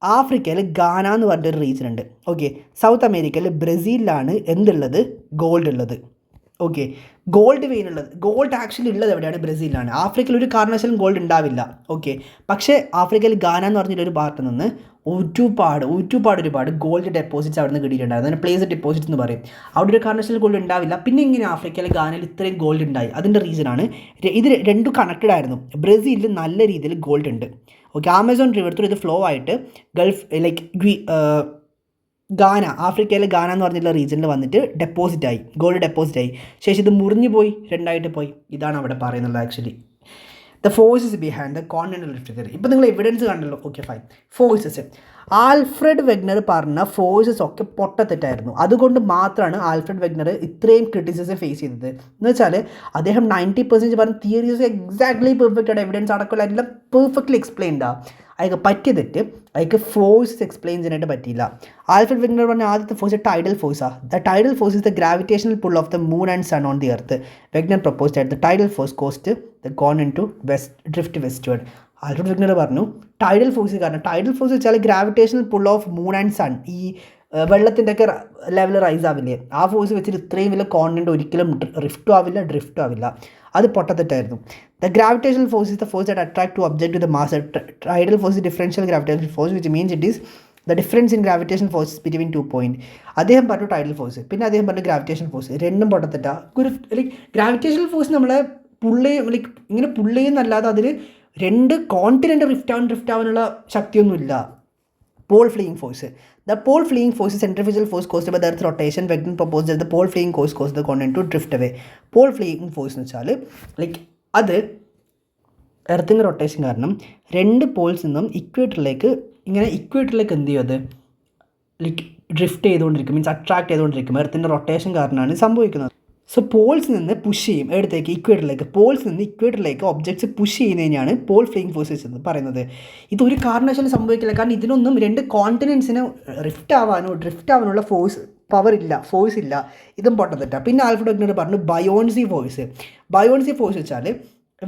ആഫ്രിക്കയിൽ ഗാന എന്ന് പറഞ്ഞൊരു region ഉണ്ട്. ഓക്കെ, സൗത്ത് അമേരിക്കയിൽ ബ്രസീലിലാണ് എന്തുള്ളത്? ഗോൾഡ് ഉള്ളത്. ഓക്കെ, ഗോൾഡ് വെയിൻ ഉള്ളത്, ഗോൾഡ് ആക്ച്വലി ഉള്ളത് എവിടെയാണ്? ബ്രസീലിലാണ്. ആഫ്രിക്കയിൽ ഒരു കാരണവശാലും ഗോൾഡ് ഉണ്ടാവില്ല. ഓക്കെ, പക്ഷേ ആഫ്രിക്കയിൽ ഗാന എന്ന് പറഞ്ഞൊരു ഭാഗത്ത് നിന്ന് ഒരുപാട് ഗോൾഡ് ഡെപ്പോസിറ്റ്സ് അവിടെ നിന്ന് കിട്ടിയിട്ടുണ്ടായിരുന്നു. അതിന് പ്ലേസ് ഡെപ്പോസിറ്റ് എന്ന് പറയും. അവിടെ ഒരു കാരണവശാലും ഗോൾഡ് ഉണ്ടാവില്ല. പിന്നെ ഇങ്ങനെ ആഫ്രിക്കയിലെ ഗാനയിൽ ഇത്രയും ഗോൾഡ് ഉണ്ടായി? അതിൻ്റെ റീസണാണ് ഇത് രണ്ടും കണക്റ്റഡ് ആയിരുന്നു. ബ്രസീലിൽ നല്ല രീതിയിൽ ഗോൾഡ് ഉണ്ട്. ഓക്കെ, ആമസോൺ റിവർ ത്രൂ ഇത് ഫ്ലോ ആയിട്ട് ഗൾഫ് ഗാന, ആഫ്രിക്കയിലെ ഗാന എന്ന് പറഞ്ഞിട്ടുള്ള റീജിയനിൽ വന്നിട്ട് ഡെപ്പോസിറ്റായി, ഗോൾഡ് ഡെപ്പോസിറ്റായി. ശേഷം ഇത് മുറിഞ്ഞു പോയി, രണ്ടായിട്ട് പോയി. ഇതാണ് അവിടെ പറയുന്നത് actually. The forces behind the continental drift theory. ഇപ്പോൾ നിങ്ങൾ എവിഡൻസ് കണ്ടല്ലോ. Okay fine. Forces, Alfred Wegener പറഞ്ഞ ഫോഴ്സസ് ഒക്കെ പൊട്ടത്തെറ്റായിരുന്നു. അതുകൊണ്ട് മാത്രമാണ് ആൽഫ്രഡ് വെഗ്നർ ഇത്രയും ക്രിറ്റിസിസം ഫേസ് ചെയ്തത്. എന്ന് വെച്ചാൽ അദ്ദേഹം 90% പറഞ്ഞ തിയറീസ് എക്സാക്ട്ലി പെർഫെക്റ്റ് ആണ്, എവിഡൻസ് അടക്കമുള്ള എല്ലാം പെർഫെക്റ്റ്ലി എക്സ്പ്ലെയിൻഡ് ആണ്. അയാൾക്ക് പറ്റിയ തെറ്റ് അയാൾക്ക് ഫോഴ്സ് എക്സ്പ്ലെയിൻ ചെയ്യാനായിട്ട് പറ്റിയില്ല. ആൽഫ്രഡ് വെഗ്നർ പറഞ്ഞ ആദ്യത്തെ ഫോഴ്സ് ടൈഡൽ ഫോഴ്സാണ്. The tidal force is the gravitational pull of the moon and sun on the earth. Wegener proposed that the tidal force caused the ഗോൺ ഇൻ to drift westward. Alfred Wegener പറഞ്ഞു tidal force കാരണം, tidal force വെച്ചാൽ gravitational pull of moon and sun, ഈ വെള്ളത്തിൻ്റെ ഒക്കെ level rice ആവില്ലേ, ആ force വെച്ചിട്ട് ഇത്രയും വലിയ കോണ്ടിനെൻ്റ് ഒരിക്കലും റിഫ്റ്റും ആവില്ല ഡ്രിഫ്റ്റും ആവില്ല. അത് പൊട്ടത്തെറ്റായിരുന്നു. The gravitational force is the force that attract two object to the mass. Tidal force differential gravitational force which means it is the difference in gravitation force between 2 point. അദ്ദേഹം പറഞ്ഞു ടൈഡൽ ഫോഴ്സ്, പിന്നെ അദ്ദേഹം പറഞ്ഞു gravitation force. രണ്ടും പൊട്ടത്തെറ്റാ. Gravitational force നമ്മളെ ഇങ്ങനെ പുള്ളിയെന്നല്ലാതെ അതിൽ രണ്ട് കോണ്ടിനെൻ്റ് ഡ്രിഫ്റ്റ് ആവാനുള്ള ശക്തിയൊന്നുമില്ല. Pole fleeing force, the pole fleeing force centrifugal force caused by the earth rotation. Wegener proposed that the pole fleeing force caused the continent to drift away. Pole fleeing force എന്ന് വെച്ചാൽ അത് എർത്തിൻ്റെ rotation കാരണം രണ്ട് Paul's നിന്നും ഇക്വേറ്ററിലേക്ക് എന്ത് ചെയ്യും, അത് drift ചെയ്തുകൊണ്ടിരിക്കും, മീൻസ് അട്രാക്ട് ചെയ്തുകൊണ്ടിരിക്കും. എർത്തിൻ്റെ റൊട്ടേഷൻ കാരണമാണ് സംഭവിക്കുന്നത്. സോ പോൾസ് നിന്ന് പുഷ് ചെയ്യും എടുത്തേക്ക് ഇക്വേറ്ററിലേക്ക് ഒബ്ജക്ട്സ് പുഷ് ചെയ്യുന്നതിനാണ് പോൾ ഫ്ലീയിങ് ഫോഴ്സസ് എന്ന് പറയുന്നത്. ഇതൊരു കാരണവശാലും സംഭവിക്കില്ല. കാരണം ഇതിനൊന്നും രണ്ട് കോണ്ടിനെൻറ്റ്സിന് ഡ്രിഫ്റ്റ് ആവാനുള്ള ഫോഴ്സ് ഇല്ല. ഇതും പൊട്ടത്തിട്ട. പിന്നെ ആൽഫ്രഡ് വെഗ്നർ പറഞ്ഞു ബയോൺസി ഫോഴ്സ് വെച്ചാൽ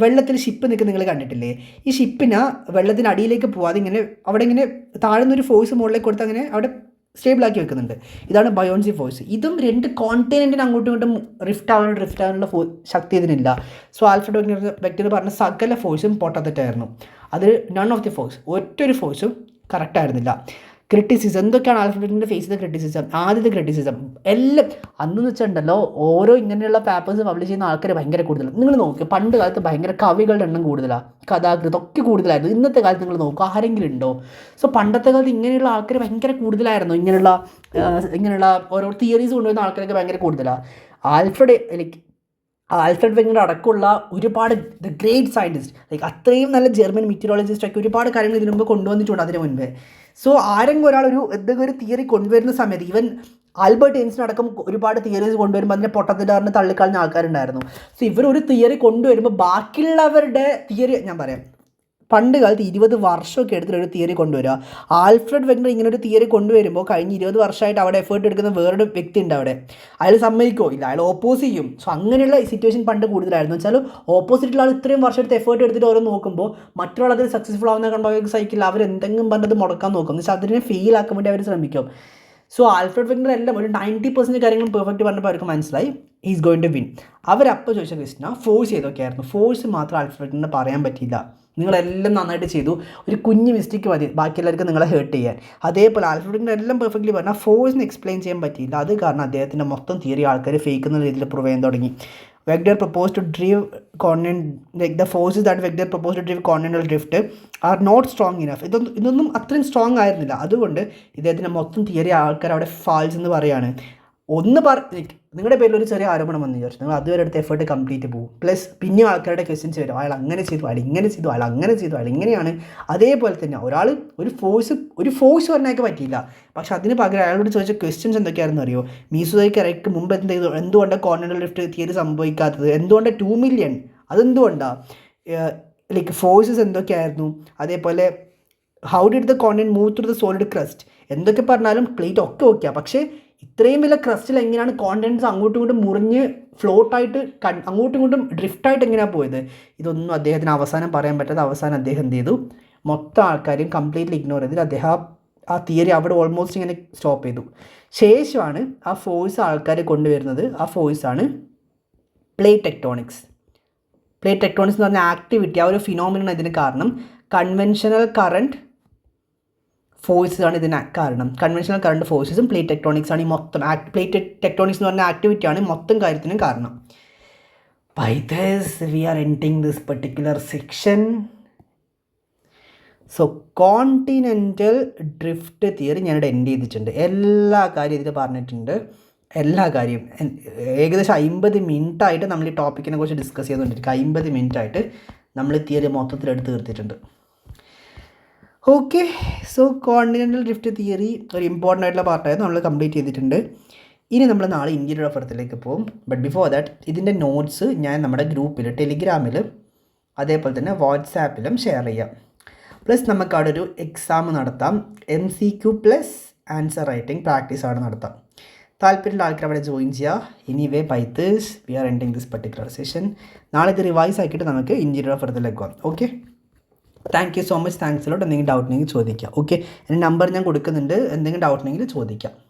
വെള്ളത്തിൽ ഷിപ്പ് നിൽക്കുന്ന നിങ്ങൾ കണ്ടിട്ടില്ലേ? ഈ ഷിപ്പിന് വെള്ളത്തിൻ്റെ അടിയിലേക്ക് പോവാതെ അവിടെ ഇങ്ങനെ താഴ്ന്നൊരു ഫോഴ്സ് മുകളിലേക്ക് കൊടുത്ത് അങ്ങനെ അവിടെ സ്റ്റേബിളാക്കി വെക്കുന്നുണ്ട്. ഇതാണ് ബയോൺസി ഫോഴ്സ്. ഇതും രണ്ട് കോണ്ടിനെൻറ്റിന് അങ്ങോട്ടും ഇങ്ങോട്ടും ഡ്രിഫ്റ്റ് ആവാനുള്ള ശക്തി ഇതിനില്ല. സോ ആൽഫ്രഡ് വെഗ്നർ പറഞ്ഞ സകല ഫോഴ്സും പൊട്ടത്തെറ്റായിരുന്നു. അതിൽ നൺ ഓഫ് ദി ഫോഴ്സ്, ഒറ്റൊരു ഫോഴ്സും കറക്റ്റ് ആയിരുന്നില്ല. ക്രിറ്റിസിസം, എന്തൊക്കെയാണ് ആൽഫ്രഡ് വെഗ്നർ ഫേസ് ചെയ്ത ക്രിറ്റിസിസം? ആദ്യത്തെ ക്രിറ്റിസിസം എല്ലാം അന്നെന്ന് വെച്ചിട്ടുണ്ടല്ലോ, ഓരോ ഇങ്ങനെയുള്ള പേപ്പേഴ്സ് പബ്ലിഷ് ചെയ്യുന്ന ആൾക്കാർ ഭയങ്കര കൂടുതലാണ്. നിങ്ങൾ നോക്കുക, പണ്ട് കാലത്ത് ഭയങ്കര കവികളുടെ എണ്ണം കൂടുതലാണ്, കഥാകൃത്ത് ഒക്കെ കൂടുതലായിരുന്നു. ഇന്നത്തെ കാലത്ത് നിങ്ങൾ നോക്കുക, ആരെങ്കിലും ഉണ്ടോ? സോ പണ്ടത്തെ കാലത്ത് ഇങ്ങനെയുള്ള ആൾക്കാർ ഭയങ്കര കൂടുതലായിരുന്നു. ഇങ്ങനെയുള്ള ഓരോ തിയറീസ് കൊണ്ടുവരുന്ന ആൾക്കാരൊക്കെ ഭയങ്കര കൂടുതലാണ്. ആൽഫ്രഡ് വെഗ്നർ അടക്കമുള്ള ഒരുപാട് ദ ഗ്രേറ്റ് സയൻറ്റിസ്റ്റ്, അത്രയും നല്ല ജർമ്മൻ മീറ്റിയോളജിസ്റ്റൊക്കെ ഒരുപാട് കാര്യങ്ങൾ ഇതിനു മുമ്പ് കൊണ്ടുവന്നിട്ടുണ്ട് അതിന് മുൻപേ. സോ ആരെങ്കിലും ഒരാൾ എന്തെങ്കിലും ഒരു തിയറി കൊണ്ടുവരുന്ന സമയത്ത്, ഈവൻ ആൽബർട്ട് ഐൻസ്റ്റീൻ അടക്കം ഒരുപാട് തിയറീസ് കൊണ്ടുവരുമ്പോൾ അതിനെ പൊട്ടത്തിടാറിന് തള്ളിക്കളഞ്ഞ ആൾക്കാരുണ്ടായിരുന്നു. സോ ഇവരൊരു തിയറി കൊണ്ടുവരുമ്പോൾ ബാക്കിയുള്ളവരുടെ തിയറി, ഞാൻ പറയാം, പണ്ട് കാലത്ത് 20 വർഷമൊക്കെ എടുത്തിട്ടൊരു തിയറി കൊണ്ടുവരിക. ആൽഫ്രഡ് വെഗ്നർ ഇങ്ങനെ ഒരു തിയറി കൊണ്ടുവരുമ്പോൾ കഴിഞ്ഞ 20 വർഷമായിട്ട് അവിടെ എഫേർട്ട് എടുക്കുന്ന വേറൊരു വ്യക്തി ഉണ്ട് അവിടെ. അയാൾ സമ്മതിക്കോ ഇല്ല, അയാൾ ഓപ്പോസ് ചെയ്യും. സോ അങ്ങനെയുള്ള സിറ്റുവേഷൻ പണ്ട് കൂടുതലായിരുന്നു. വെച്ചാൽ ഓപ്പോസിറ്റുള്ള ആൾ ഇത്രയും വർഷം എടുത്ത് എഫേർട്ട് എടുത്തിട്ട് ഓരോ നോക്കുമ്പോൾ മറ്റൊരാൾ അതിൽ സക്സസ്ഫുൾ ആവുന്ന കണ്ടാൽ സൈക്കിൾ അവർ എന്തെങ്കിലും പറഞ്ഞത് മുടക്കാൻ നോക്കും. എന്ന് വെച്ചാൽ അതിനെ ഫെയിൽ ആക്കാൻ വേണ്ടി അവർ ശ്രമിക്കും. സോ ആൽഫ്രഡ് വെഗ്നർ എല്ലാം ഒരു 90% കാര്യങ്ങളും പെർഫെക്റ്റ് പറഞ്ഞപ്പോൾ അവർക്ക് മനസ്സിലായി ഈസ് ഗോയിങ് ടു വിൻ. അവരപ്പോൾ ചോദിച്ച ക്വസ്റ്റ്യൻ ഫോഴ്സ് ചെയ്തൊക്കെയായിരുന്നു. ഫോഴ്സ് മാത്രം ആൽഫ്രഡ് വെഗ്നറിന് പറയാൻ പറ്റിയില്ല. നിങ്ങളെല്ലാം നന്നായിട്ട് ചെയ്തു, ഒരു കുഞ്ഞ് മിസ്റ്റേക്ക് മതി ബാക്കി എല്ലാവർക്കും നിങ്ങളെ ഹേർട്ട് ചെയ്യാൻ. അതേപോലെ ആൽഫ്രഡിൻ്റെ എല്ലാം പെർഫെക്റ്റ്ലി പറഞ്ഞാൽ ഫോഴ്സിന് എക്സ്പ്ലെയിൻ ചെയ്യാൻ പറ്റിയില്ല. അത് കാരണം അദ്ദേഹത്തിൻ്റെ മൊത്തം തിയറി ആൾക്കാർ ഫേക്ക് എന്ന രീതിയിൽ പ്രൂവ് ചെയ്യാൻ തുടങ്ങി. Vector proposed to drive continent, like the forces that Vector proposed to drive continental drift are not strong enough. ഇതൊന്നും അത്രയും സ്ട്രോങ് ആയിരുന്നില്ല. അതുകൊണ്ട് ഇദ്ദേഹത്തിൻ്റെ മൊത്തം തിയറി ആൾക്കാർ അവിടെ ഫാൾസ് എന്ന് പറയുകയാണ്. നിങ്ങളുടെ പേരിൽ ഒരു ചെറിയ ആരോപണം വന്നു വിചാരിച്ചു, നിങ്ങൾ അതുവരെ എടുത്ത എഫേർട്ട് കംപ്ലീറ്റ് പോകും. പ്ലസ് പിന്നെ ആൾക്കാരുടെ ക്വസ്റ്റ്യൻസ് വരും, അയാൾ അങ്ങനെ ചെയ്തു, അയാൾ ഇങ്ങനെ ചെയ്തു, അയാൾ അങ്ങനെ ചെയ്തു, അയാൾ ഇങ്ങനെയാണ്. അതേപോലെ തന്നെ ഒരാൾ ഒരു ഫോഴ്സ് പറഞ്ഞാൽ പറ്റിയില്ല, പക്ഷെ അതിന് പകരം അയാളോട് ചോദിച്ച ക്വസ്റ്റ്യൻസ് എന്തൊക്കെയാണെന്ന് അറിയോ? മീസോയ്ക്ക് മുമ്പ് എന്തുകൊണ്ടാണ് കോർഡിനൽ ലിഫ്റ്റ് തിയറി സംഭവിക്കാത്തത്, എന്തുകൊണ്ടാണ് 2 മില്യൺ, അതെന്തുകൊണ്ടാണ്, ലൈക്ക് ഫോഴ്സസ് എന്തൊക്കെയായിരുന്നു, അതേപോലെ how did the continent move through the solid crest, എന്തൊക്കെ പറഞ്ഞാലും പ്ലേറ്റ് ഒക്കെ ഓക്കെയാണ്. പക്ഷേ ഇത്രയും വലിയ ക്രസ്റ്റിൽ എങ്ങനെയാണ് കോണ്ടിനെന്റ്സ് അങ്ങോട്ടും ഇങ്ങോട്ടും മുറിഞ്ഞ് ഫ്ലോട്ടായിട്ട് അങ്ങോട്ടും ഇങ്ങോട്ടും ഡ്രിഫ്റ്റായിട്ട് എങ്ങനെയാണ് പോയത്? ഇതൊന്നും അദ്ദേഹത്തിന് അവസാനം പറയാൻ പറ്റാതെ അവസാനം അദ്ദേഹം എന്ത് ചെയ്തു, മൊത്തം ആൾക്കാരെയും കംപ്ലീറ്റ്ലി ഇഗ്നോർ ചെയ്തിട്ട് അദ്ദേഹം ആ തിയറി അവിടെ ഓൾമോസ്റ്റ് ഇങ്ങനെ സ്റ്റോപ്പ് ചെയ്തു. ശേഷമാണ് ആ ഫോഴ്സ് ആൾക്കാരെ കൊണ്ടുവരുന്നത്. ആ ഫോഴ്സാണ് പ്ലേറ്റ് ടെക്ടോണിക്സ്. പ്ലേറ്റ് ടെക്ടോണിക്സ് എന്ന് പറഞ്ഞ ആക്ടിവിറ്റി, ആ ഒരു ഫിനോമിനൻ ഇതിന് കാരണം. കൺവെൻഷണൽ കറണ്ട് ഫോഴ്സാണ് ഇതിന് കാരണം. കൺവെൻഷണൽ കറണ്ട് ഫോഴ്സസും പ്ലേറ്റ് ടെക്ടോണിക്സാണ് ഈ മൊത്തം പ്ലേറ്റ് ടെക്ടോണിക്സ് എന്ന് പറഞ്ഞ ആക്ടിവിറ്റിയാണ് മൊത്തം കാര്യത്തിനും കാരണം. By this we are ending this particular section. So continental drift theory ഞാനിവിടെ എൻഡ് ചെയ്തിട്ടുണ്ട്. എല്ലാ കാര്യം ഇതിൽ പറഞ്ഞിട്ടുണ്ട്, എല്ലാ കാര്യം. ഏകദേശം 50 മിനിറ്റായിട്ട് നമ്മൾ ഈ ടോപ്പിക്കിനെ കുറിച്ച് ഡിസ്കസ് ചെയ്തുകൊണ്ടിരിക്കുക. 50 മിനിറ്റായിട്ട് നമ്മൾ തിയറി മൊത്തത്തിൽ എടുത്ത് തീർത്തിട്ടുണ്ട്. Okay, so continental drift theory ഒരു ഇമ്പോർട്ടൻ്റ് ആയിട്ടുള്ള പാർട്ടായിരുന്നു, നമ്മൾ കംപ്ലീറ്റ് ചെയ്തിട്ടുണ്ട്. ഇനി നമ്മൾ നാളെ ഇൻറ്റീരിയർ ഓഫ് എർത്തിലേക്ക് പോകും. ബട്ട് ബിഫോർ ദാറ്റ് ഇതിൻ്റെ നോട്ട്സ് ഞാൻ നമ്മുടെ ഗ്രൂപ്പിൽ ടെലിഗ്രാമിൽ അതേപോലെ തന്നെ വാട്സാപ്പിലും ഷെയർ ചെയ്യാം. പ്ലസ് നമുക്ക് അവിടെ ഒരു എക്സാം നടത്താം, MCQ പ്ലസ് ആൻസർ റൈറ്റിംഗ് പ്രാക്ടീസാണ് നടത്താം. താല്പര്യമുള്ള ആൾക്കാർ അവിടെ ജോയിൻ ചെയ്യുക. Anyway by this we are ending this particular session. നാളെ ഇത് റിവൈസ് ആക്കിയിട്ട് നമുക്ക് ഇൻറ്റീരിയർ ഓഫ് എർത്തിലേക്ക് പോകാം. Okay, thank you so much. Thanks lot. എന്തെങ്കിലും ഡൗട്ട് ഉണ്ടെങ്കിൽ ചോദിക്കാം. ഓക്കെ, എൻ്റെ നമ്പർ ഞാൻ കൊടുക്കുന്നുണ്ട്, എന്തെങ്കിലും ഡൗട്ട് ഉണ്ടെങ്കിൽ ചോദിക്കാം.